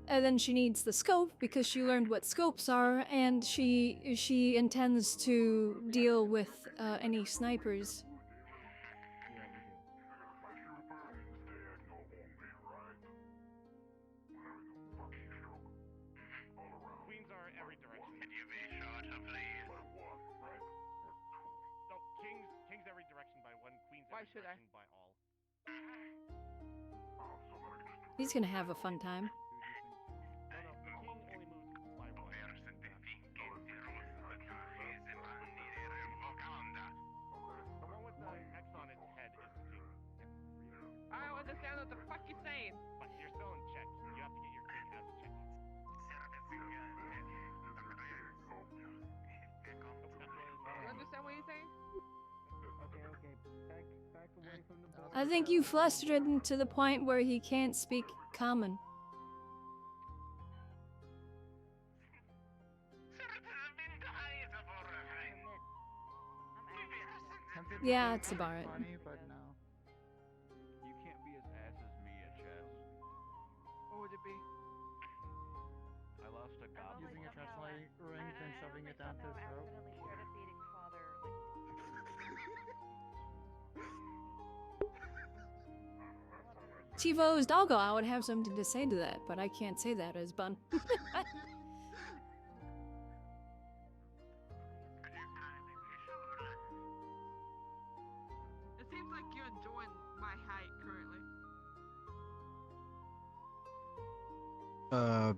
And then she needs the scope because she learned what scopes are, and she intends to deal with any snipers. Queens are every direction. Can you be short of the... No, kings every direction by one, queens every direction by all. He's gonna have a fun time. I don't understand what the fuck you're saying. But you're still in check. You have to get your king as a check. You understand what he's saying? Okay. Back away from the board. I think you flustered him to the point where he can't speak common. Yeah, it's about it. Funny, but no. You can't be as ass as me at chess. What would it be? I lost a goblin. Using a translating ring and shoving it down his throat. Tivo's doggo, I would have something to say to that, but I can't say that as Bun. It seems like you're enjoying my height currently.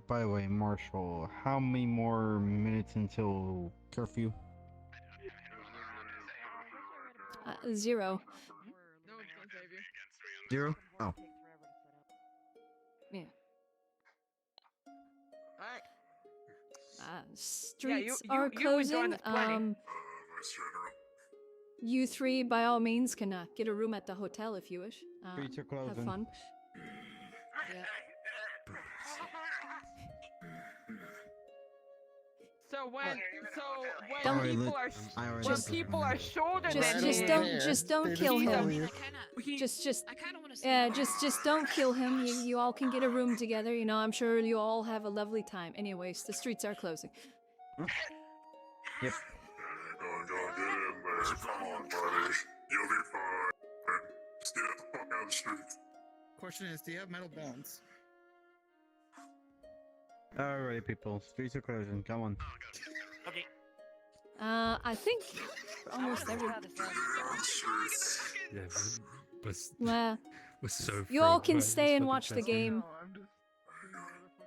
By the way, Marshall, how many more minutes until curfew? 0. No one's gonna save you. 0? Oh. Yeah. Alright. Streets you are enjoying closing. this plenty. You three, by all means, can get a room at the hotel if you wish. Streets are closing. Have fun. So when Don't- people are shorter than Just don't kill him. Just don't kill him. You all can get a room together. You know, I'm sure you all have a lovely time. Anyways, the streets are closing. Yep. Go get in there. Come on, buddy. You'll be fine. Just get the fuck out of the streets. Question is, do you have metal bones? Alright, people. Streets are closing. Come on. Okay. I think almost every. Yeah, Well, we're so. you all can stay and watch the game.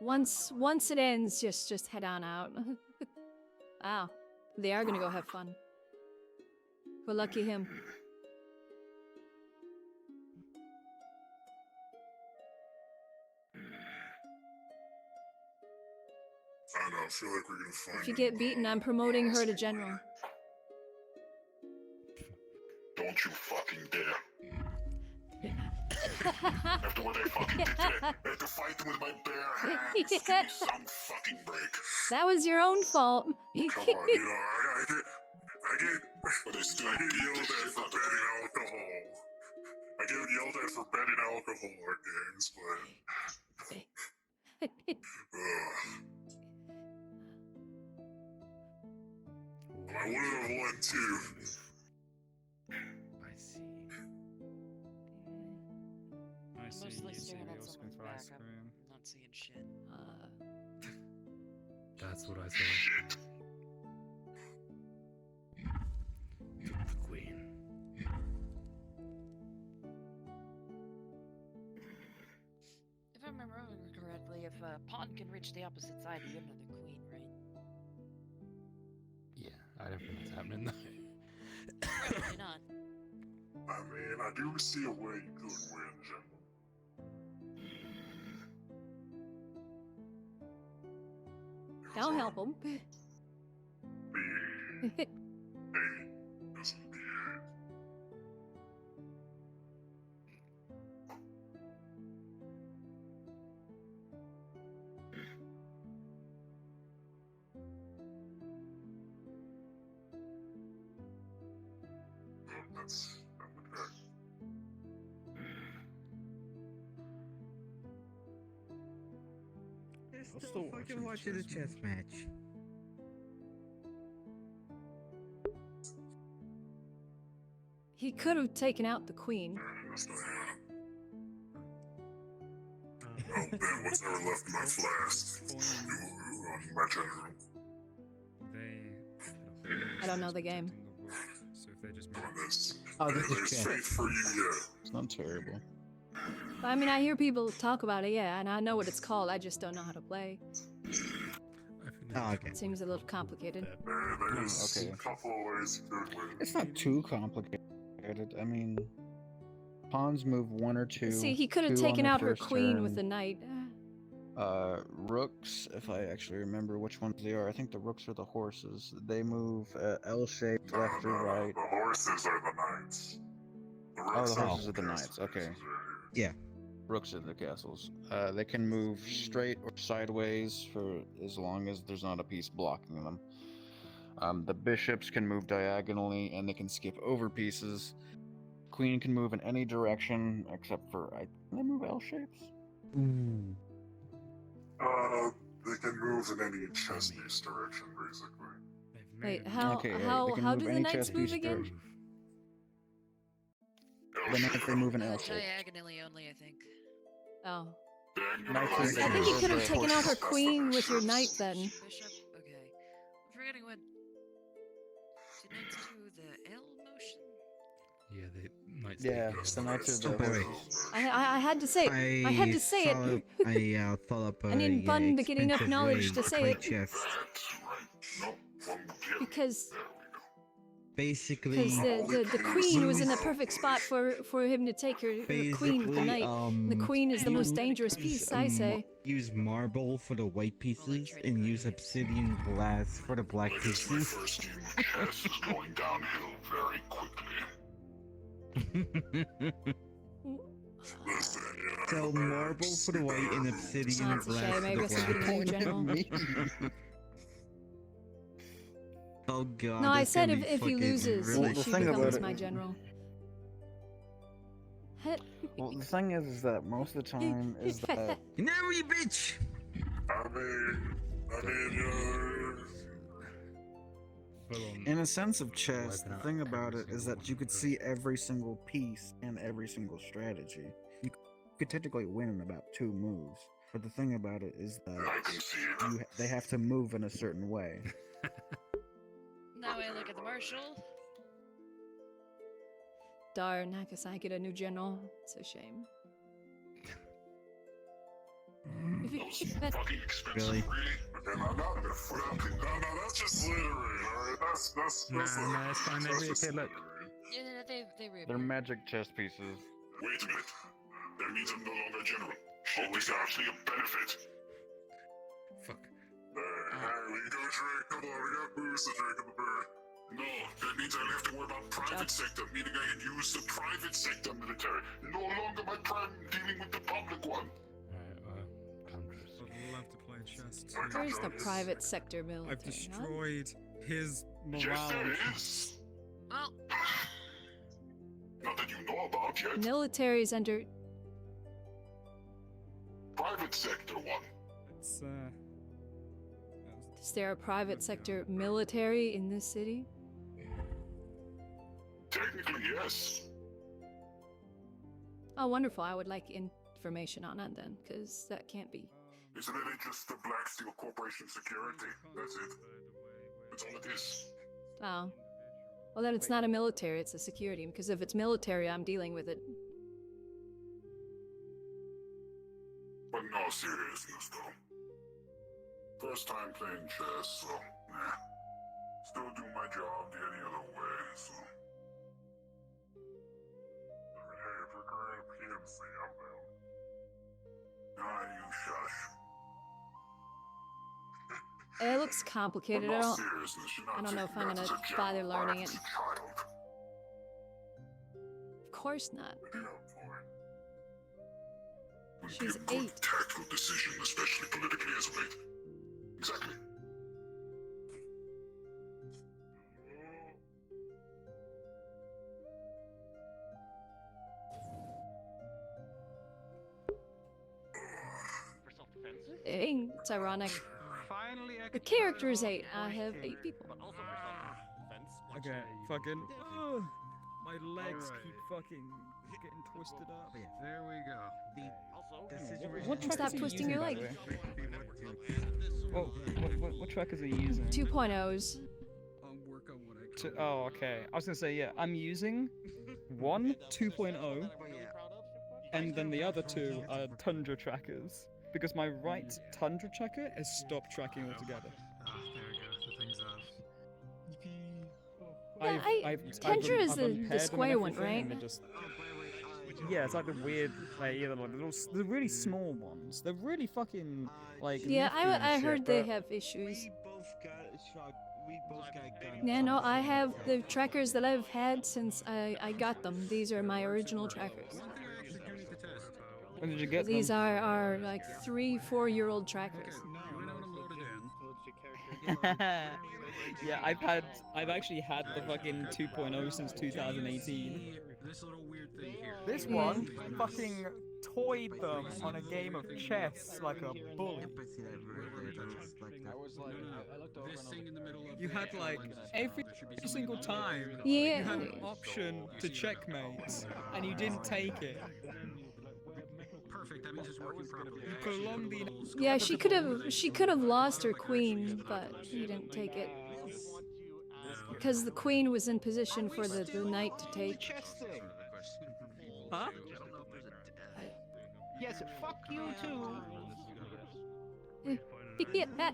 Once it ends, just head on out. Wow, they are gonna go have fun. Well, lucky him. I know, I feel like we're gonna find If you get beaten, I'm promoting her to general. Don't you fucking dare. After what I fucking did today, I had to fight them with my bare hands. Give me some fucking break. That was your own fault. Come on, you know, I get yelled at for betting alcohol. I get yelled at for betting alcohol at games, but... I would have won too. I see. I see. Mostly You see staring the at old someone's screen back. fry I'm screen. not seeing shit. That's what I saw. The queen. If I remember correctly, if a pawn can reach the opposite side, you get another queen, right? Yeah, I don't think that's happening though. Probably not. I mean, I do see a way you could win, General. I'll help him. I'm still fucking watching the chess match. He could have taken out the queen. Then what's ever left in my flask? My general. I don't know the game. So if they just Oh, this is chess. For you, yeah. It's not terrible. I mean, I hear people talk about it, yeah, and I know what it's called. I just don't know how to play. Oh, okay. It seems a little complicated. There's Okay. a couple of ways you could win. It's not too complicated. I mean, pawns move 1 or 2. See, he could have 2 on taken their out her first queen turn. with the knight. Rooks, if I actually remember which ones they are. I think the rooks are the horses. They move L-shaped, left or right. The horses are the knights. The Oh, rooks the are horses are the castles. knights. Okay. Yeah. Rooks are the castles. They can move straight or sideways for as long as there's not a piece blocking them. The bishops can move diagonally and they can skip over pieces. Queen can move in any direction except for they move L shapes. Ooh. They can move in any chess piece direction, basically. Wait, how Okay, they how can how move do the any knights chess move piece again? direction. The knights they move in L shape. Diagonally only, I think. Oh. Knights I are think you the- could have the taken out her horses. queen with your knight then. Bishop? Okay. I'm forgetting what. Do knights do the L motion? Yeah, they might. Yeah, the knights are the Wait, wait. horses. I had to say it. I had to say it. I thought up I didn't button to get enough expensive knowledge way to say play it. chess. Because Basically, the queen was in the perfect spot for him to take her queen with the knight. The queen is the most dangerous piece, I say. Use marble for the white pieces and use obsidian glass for the black pieces. First game of chess is going downhill very quickly. Listen, So marble for the white and obsidian That's a glass shame. I for guess the I'm getting a new black. general. Oh god. No, I that's said gonna if be he fucking loses, really she thing about becomes it- my general. Well, the thing is that most of the time is that No, you bitch! I mean, in a sense of chess, the thing about it is that you could see every single piece and every single strategy. You could technically win in about 2 moves, but the thing about it is that they have to move in a certain way. Now I look at the marshal. Darn, I guess I get a new general. It's a shame. fucking expensive, Really? Okay, no, that's just littering, alright? That's Nah, it's fine. Okay, look. Yeah, they reappear. They're magic chess pieces. Wait a minute. That means I'm no longer general. Always actually a benefit. Fuck. Hey, we go drink. Come on, we got booze to drink in the bird. No, that means I only have to worry about private sector, meaning I can use the private sector military. No longer my prime dealing with the public one. I'd love to play chess too. Where's the private sector military? I've destroyed his morale. Yes, there is. Well, Not that you know about yet. Military's under. Private sector one. It's Is there a private sector military in this city? Technically, yes. Oh, wonderful. I would like information on that then, because that can't be. Isn't it just the Black Steel Corporation security? That's it. That's all it is. Oh. Well, then it's not a military, it's a security, because if it's military, I'm dealing with it. But in all seriousness, though. First time playing chess, so, nah. Still do my job the any other way, so. Hey, if you're going to PMC, I'm down. Ah, you shush. It looks complicated. But I not don't. seriousness, you're not I don't know if taking I'm that gonna as a bother general learning it. act, child. Of course not. Would She's be a good 8. tactful decision, especially politically as of late. Exactly. For self-defense. Dang, it's ironic. Finally, I The could character is 8. I have 8 people. But also for self-defense. Okay, fucking. Ugh, my legs keep fucking getting twisted up. There we go. What Stop twisting your leg. What trackers are you using? 2.0s. Oh, okay. I was gonna say, yeah, I'm using one 2.0, and then the other two are Tundra trackers. Because my right Tundra tracker has stopped tracking altogether. Tundra is the square one, right? Yeah, it's like the weird, like, the really small ones. They're really fucking, like, Yeah, nifty and I shit, heard they but- have issues. We both got guns. Yeah, no, I have the trackers that I've had since I got them. These are my original trackers. When did you get These them? are like 3-4-year-old trackers. Yeah, I've actually had the fucking 2.0 since 2018. This little weird thing here. This one fucking toyed them on a game of chess like a bully. This thing in the middle of You had like every single time Yeah. you had an option to checkmate and you didn't take it. Perfect. That means it's working properly. You prolonged the Yeah, she could have lost her queen, but she didn't take it. Because the queen was in position for the knight to take. Huh? Yes, fuck you too. Yeah.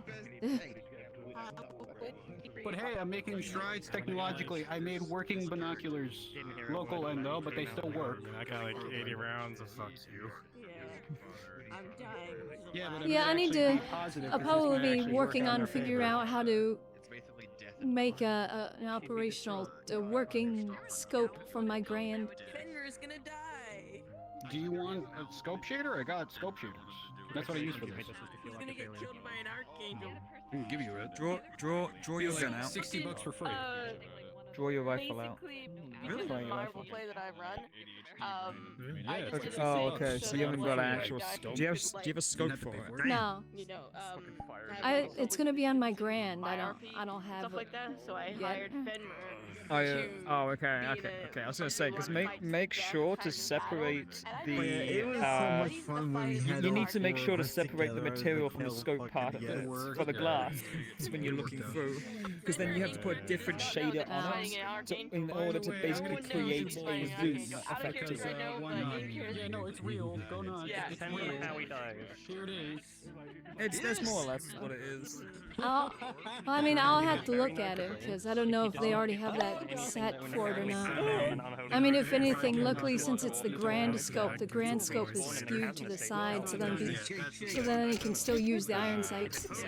But hey, I'm making strides technologically. I made working binoculars. Local end though, but they still work. I got like 80 rounds of fuck you. I'm dying. Yeah, but Yeah, I need to. positive, I'll 'cause this probably might be actually working work out in on our figuring favor. out how to make an operational, a working scope for my grand. Fenrir's gonna die. Do you want a scope shader? I got scope shaders. That's what I use for this. He's gonna get killed by an archangel. I can give you it. Draw your gun out. $60 for free. Draw your rifle out. Basically, Really? because Draw of your my rifle. roleplay that I run, I just Okay. did Oh, the okay. same So you haven't got an actual. guy Do you have a scope like, for it? No. You know, It's gonna be on my grand. I don't have stuff it like that. So I yet. hired Fenrir. Oh, yeah. Oh, okay. I was gonna say, because make sure to separate the. It was so much fun when we had You all need to make four sure of to us separate the together as material a from the tail scope fucking part of it together. for the glass. It's when you're looking through, because then you have to put a different shader on it in order to basically create a zoom effectively. Yeah, no, it's real. Go nuts. Yeah. It's Depends on real. how he dies. Here it is. That's more or less what it is. I'll have to look at it because I don't know if they already have that set for it or not. I mean, if anything, luckily since it's the grand scope is skewed to the side, so then you can still use the iron sights. So.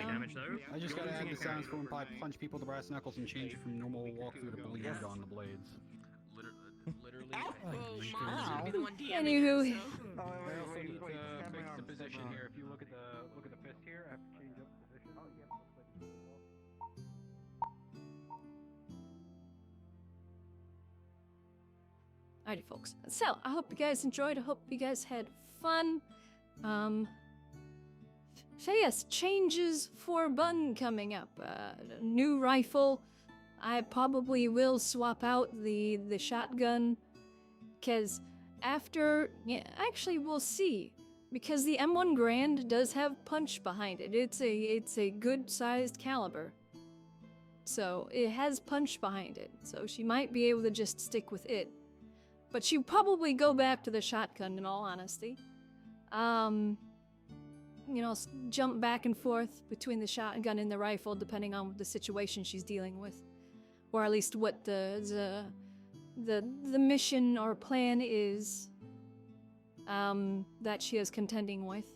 I just gotta add the sounds for when I punch people with the brass knuckles and change it from normal walkthrough to bleed on the blades. Anywho, I also need to fix the position here. If you look at the fist here, I have to change up the position. Oh, yeah. alrighty, folks. So I hope you guys enjoyed. I hope you guys had fun. So yes, changes for Bun coming up. New rifle. I probably will swap out the shotgun, cause actually we'll see, because the M1 Grand does have punch behind it. It's a good sized caliber, so it has punch behind it. So she might be able to just stick with it, but she'll probably go back to the shotgun. In all honesty, jump back and forth between the shotgun and the rifle depending on the situation she's dealing with, or at least what the mission or plan is that she is contending with.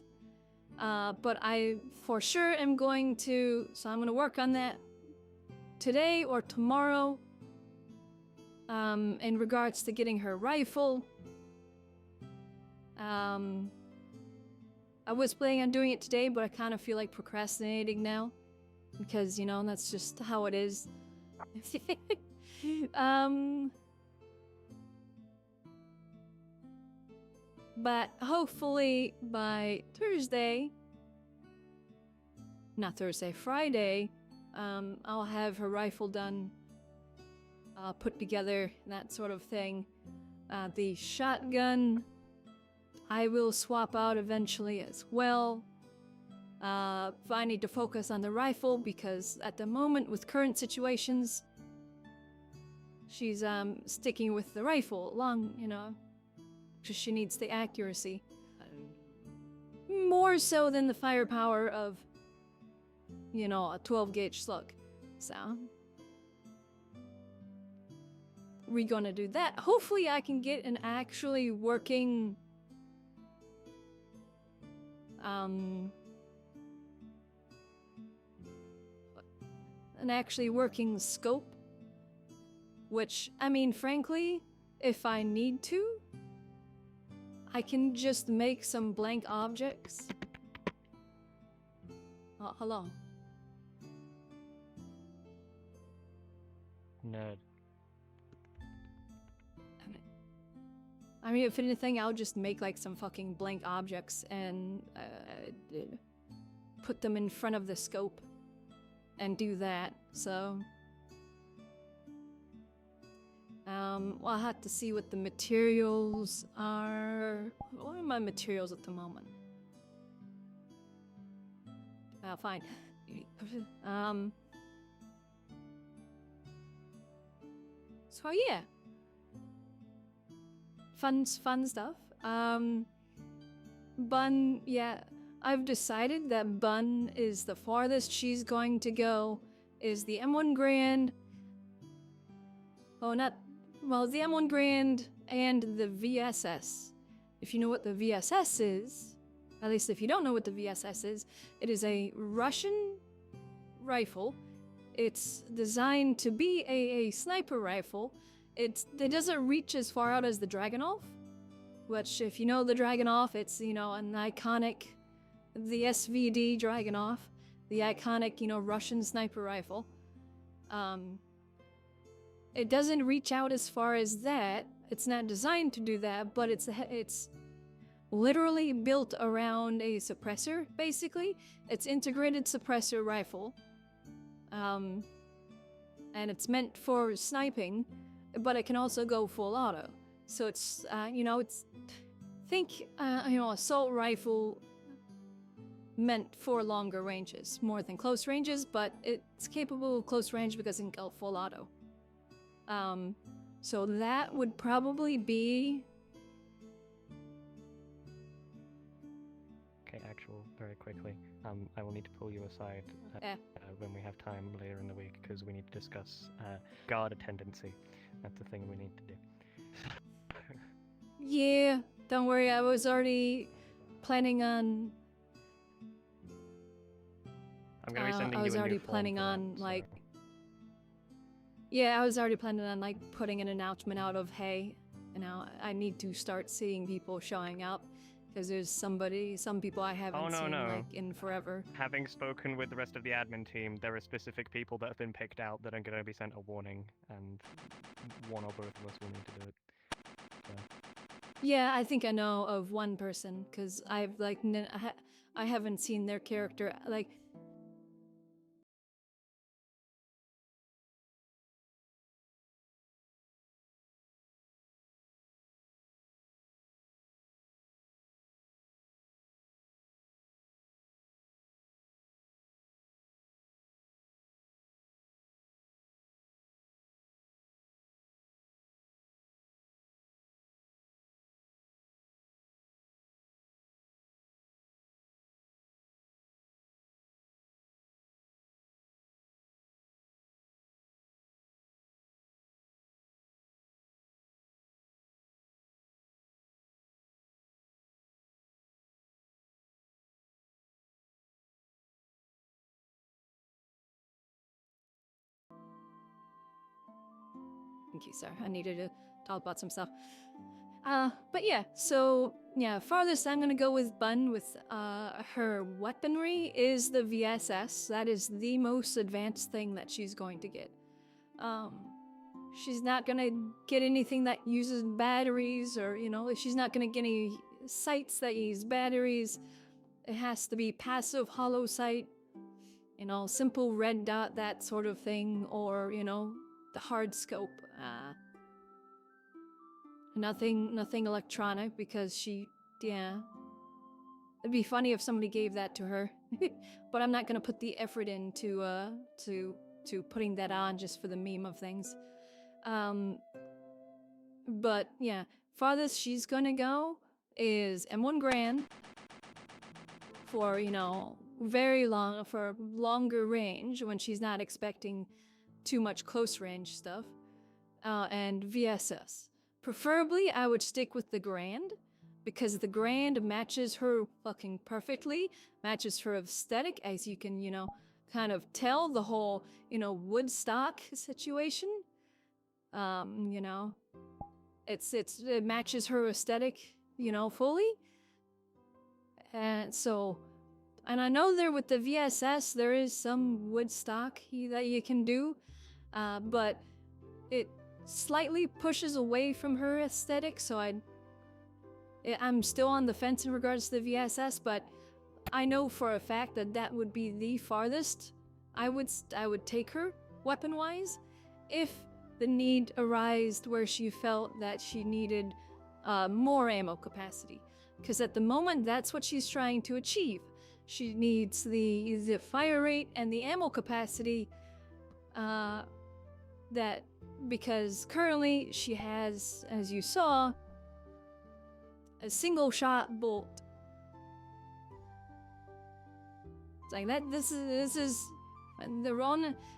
But I for sure am going to, so I'm going to work on that today or tomorrow. In regards to getting her rifle. I was planning on doing it today, but I kind of feel like procrastinating now. Because, you know, that's just how it is. But hopefully by Thursday, not Thursday, Friday, I'll have her rifle done, put together, that sort of thing. The shotgun, I will swap out eventually as well. I need to focus on the rifle because at the moment with current situations, she's sticking with the rifle long, you know, because she needs the accuracy. More so than the firepower of, you know, a 12 gauge slug. So we're gonna do that. Hopefully I can get an actually working scope, which, I mean, frankly, if I need to, I can just make some blank objects. Oh, hello. Nerd. I mean, if anything, I'll just make like some fucking blank objects and put them in front of the scope and do that. So I'll have to see what the materials are. What are my materials at the moment? Fine. So yeah. Fun stuff. Bun, yeah. I've decided that Bun is the farthest she's going to go, is the M1 Grand. Oh, not... Well, the M1 Grand and the VSS. If you know what the VSS is, at least if you don't know what the VSS is, it is a Russian rifle. It's designed to be a sniper rifle. It doesn't reach as far out as the Dragunov, which, if you know the Dragunov, it's, you know, an iconic... The SVD Dragunov, the iconic, you know, Russian sniper rifle. It doesn't reach out as far as that. It's not designed to do that, but it's literally built around a suppressor, basically. It's integrated suppressor rifle. And it's meant for sniping, but it can also go full auto. So it's, you know, it's... Think, you know, assault rifle meant for longer ranges, more than close ranges, but it's capable of close range because it can go full auto. So that would probably be... Okay, actual, very quickly. I will need to pull you aside when we have time later in the week, because we need to discuss guard attendancy. That's the thing we need to do. Yeah, don't worry, I was already planning on... I'm gonna be sending I was you a already new form planning for on, that, so- like... Yeah, I was already planning on, like, putting an announcement out of, hey, you know, I need to start seeing people showing up, because there's some people I haven't seen, like, in forever. Having spoken with the rest of the admin team, there are specific people that have been picked out that are going to be sent a warning, and one or both of us will need to do it. So. Yeah, I think I know of one person, because I've, like, I haven't seen their character, like, Thank you, sir. I needed to talk about some stuff. But yeah, so yeah, farthest I'm gonna go with Bun with her weaponry is the VSS. That is the most advanced thing that she's going to get. She's not gonna get anything that uses batteries, or she's not gonna get any sights that use batteries. It has to be passive hollow sight, simple red dot, that sort of thing, or the hard scope. Nothing electronic, because it'd be funny if somebody gave that to her. But I'm not gonna put the effort into to putting that on just for the meme of things. But yeah, farthest she's gonna go is M1 Grand for for longer range when she's not expecting too much close range stuff, and VSS. Preferably, I would stick with the Grand, because the Grand matches her fucking perfectly, matches her aesthetic, as you can, kind of tell the whole, Woodstock situation. It matches her aesthetic, fully. And I know there with the VSS, there is some Woodstock that you can do, but it slightly pushes away from her aesthetic, so I'm still on the fence in regards to the VSS, but I know for a fact that would be the farthest I would take her, weapon-wise, if the need arose where she felt that she needed more ammo capacity. Because at the moment, that's what she's trying to achieve. She needs the fire rate and the ammo capacity, because currently she has, as you saw, a single shot bolt. It's like that. This is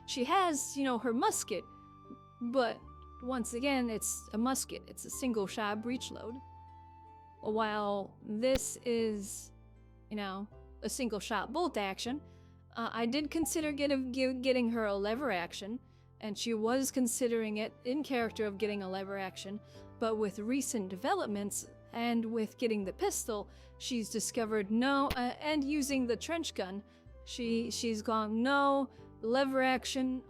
she has, her musket, but once again, it's a musket. It's a single shot breech load. While this is, a single shot bolt action. I did consider getting her a lever action, and she was considering it in character of getting a lever action, but with recent developments and with getting the pistol, she's discovered no, and using the trench gun, she's gone no, lever action,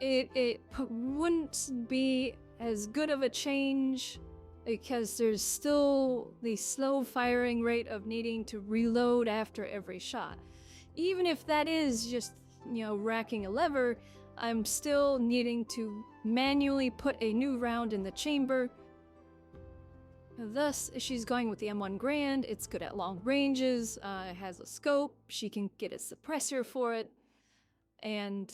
it wouldn't be as good of a change, because there's still the slow firing rate of needing to reload after every shot. Even if that is just, racking a lever, I'm still needing to manually put a new round in the chamber. Thus, she's going with the M1 Grand. It's good at long ranges, it has a scope, she can get a suppressor for it, and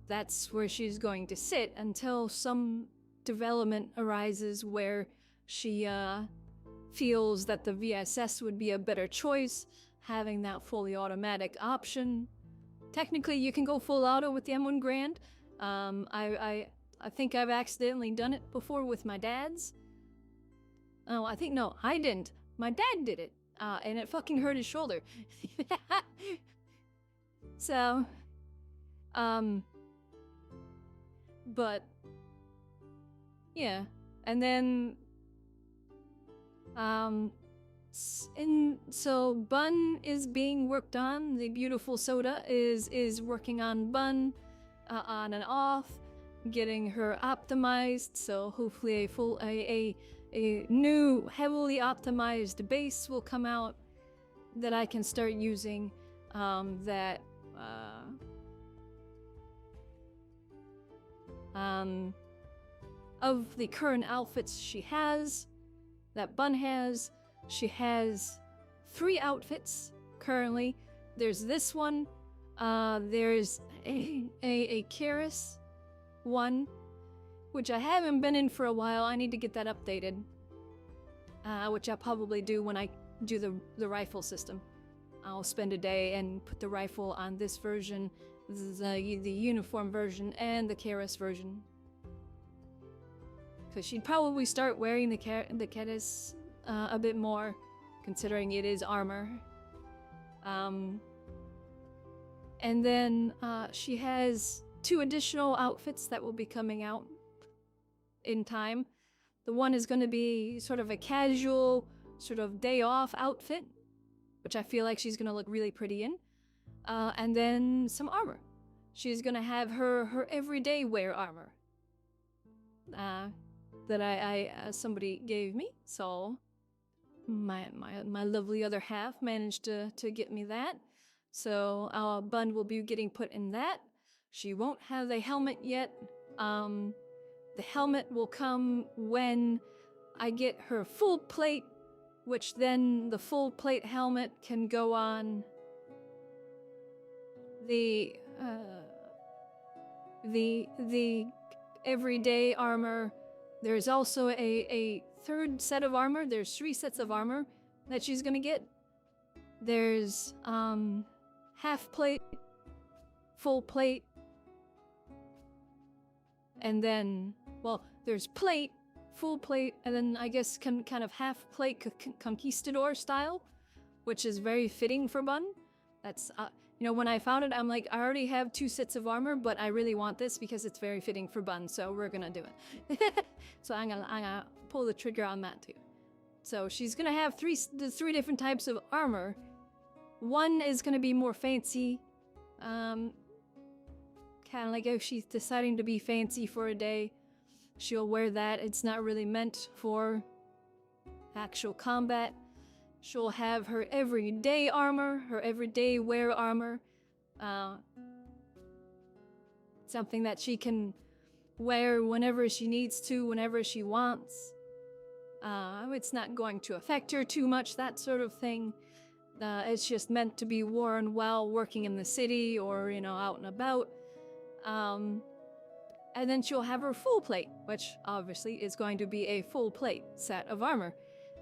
that's where she's going to sit until some development arises where she feels that the VSS would be a better choice, having that fully automatic option. Technically, you can go full auto with the M1 Grand. I think I've accidentally done it before with my dad's. Oh, no, I didn't. My dad did it, and it fucking hurt his shoulder. So, but, yeah, and then, so Bun is being worked on. The beautiful Soda is working on Bun, on and off, getting her optimized. So hopefully a new heavily optimized base will come out that I can start using. Of the current outfits she has, that Bun has, she has 3 outfits currently. There's this one, there's a Karis one, which I haven't been in for a while. I need to get that updated, which I'll probably do when I do the rifle system. I'll spend a day and put the rifle on this version, the uniform version, and the Karis version. Because she'd probably start wearing the Karis a bit more, considering it is armor. And then she has two additional outfits that will be coming out in time. The one is going to be sort of a casual, sort of day off outfit, which I feel like she's going to look really pretty in. And then some armor. She's going to have her everyday wear armor that somebody gave me. So my lovely other half managed to get me that. So our Bun will be getting put in that. She won't have the helmet yet. The helmet will come when I get her full plate, which then the full plate helmet can go on the everyday armor. There's also a third set of armor. There's 3 sets of armor that she's gonna get. There's half plate, full plate, and then, well, there's plate, full plate, and then I guess kind of half plate conquistador style, which is very fitting for Bun. That's you know, when I found it, I'm like, I already have 2 sets of armor, but I really want this because it's very fitting for Bun, so we're gonna do it. So I'm gonna pull the trigger on that too. So she's gonna have the three different types of armor. One is gonna be more fancy, kind of like if she's deciding to be fancy for a day, she'll wear that. It's not really meant for actual combat. She'll have her everyday armor, her everyday wear armor. Something that she can wear whenever she needs to, whenever she wants. It's not going to affect her too much, that sort of thing. It's just meant to be worn while working in the city or, you know, out and about. And then she'll have her full plate, which obviously is going to be a full plate set of armor,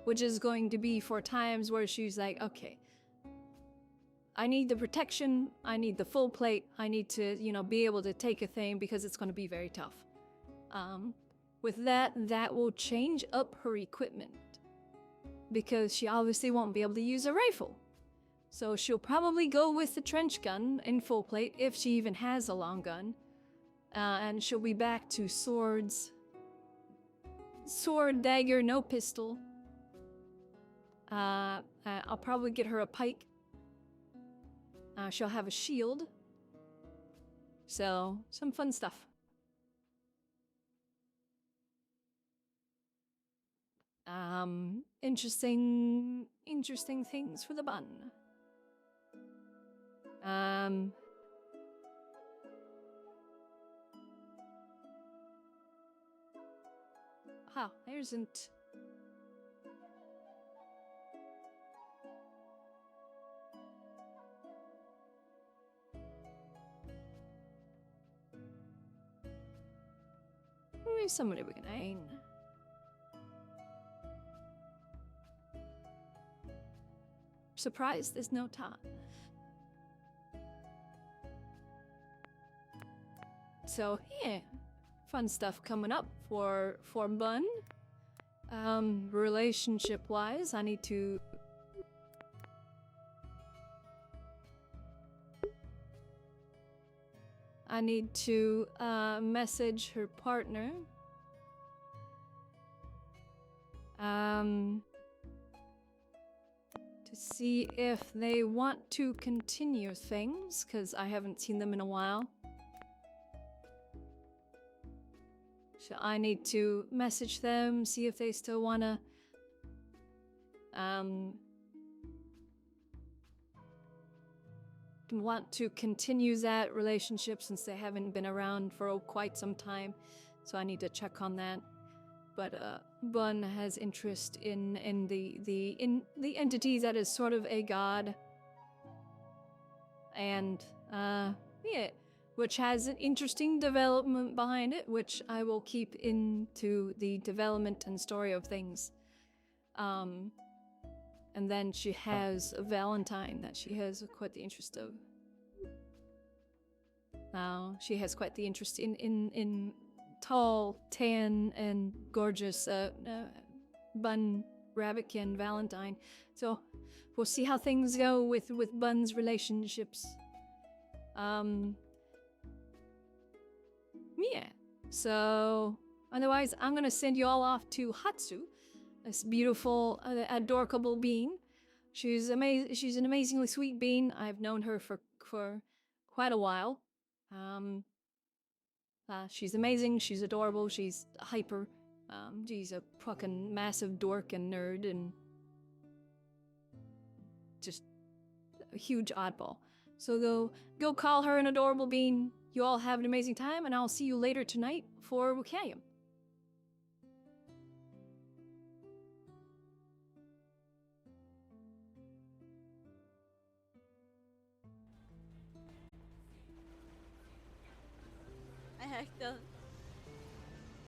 which is going to be for times where she's like, okay, I need the protection, I need the full plate, I need to, you know, be able to take a thing because it's going to be very tough. With that will change up her equipment because she obviously won't be able to use a rifle. So she'll probably go with the trench gun in full plate if she even has a long gun. And she'll be back to swords. Sword, dagger, no pistol. I'll probably get her a pike. She'll have a shield. So, some fun stuff. Interesting things for the Bun. There isn't... Maybe somebody we can aim. Surprised there's no time. So, yeah. Fun stuff coming up for Bun. Relationship-wise, I need to... message her partner. To see if they want to continue things, because I haven't seen them in a while. So I need to message them, see if they still wanna want to continue that relationship since they haven't been around for quite some time. So I need to check on that. But Bun has interest in the entity that is sort of a god. And yeah, which has an interesting development behind it, which I will keep into the development and story of things. And then she has a Valentine that she has quite the interest of. She has quite the interest in tall, tan, and gorgeous Bun, Rabbitkin, Valentine. So we'll see how things go with Bun's relationships. Yeah. So, otherwise, I'm gonna send you all off to Hatsu, this beautiful, adorable bean. She's She's an amazingly sweet bean. I've known her for quite a while. She's amazing. She's adorable. She's hyper. She's a fucking massive dork and nerd and just a huge oddball. So go call her an adorable bean. You all have an amazing time, and I'll see you later tonight for Wukayam. I hacked the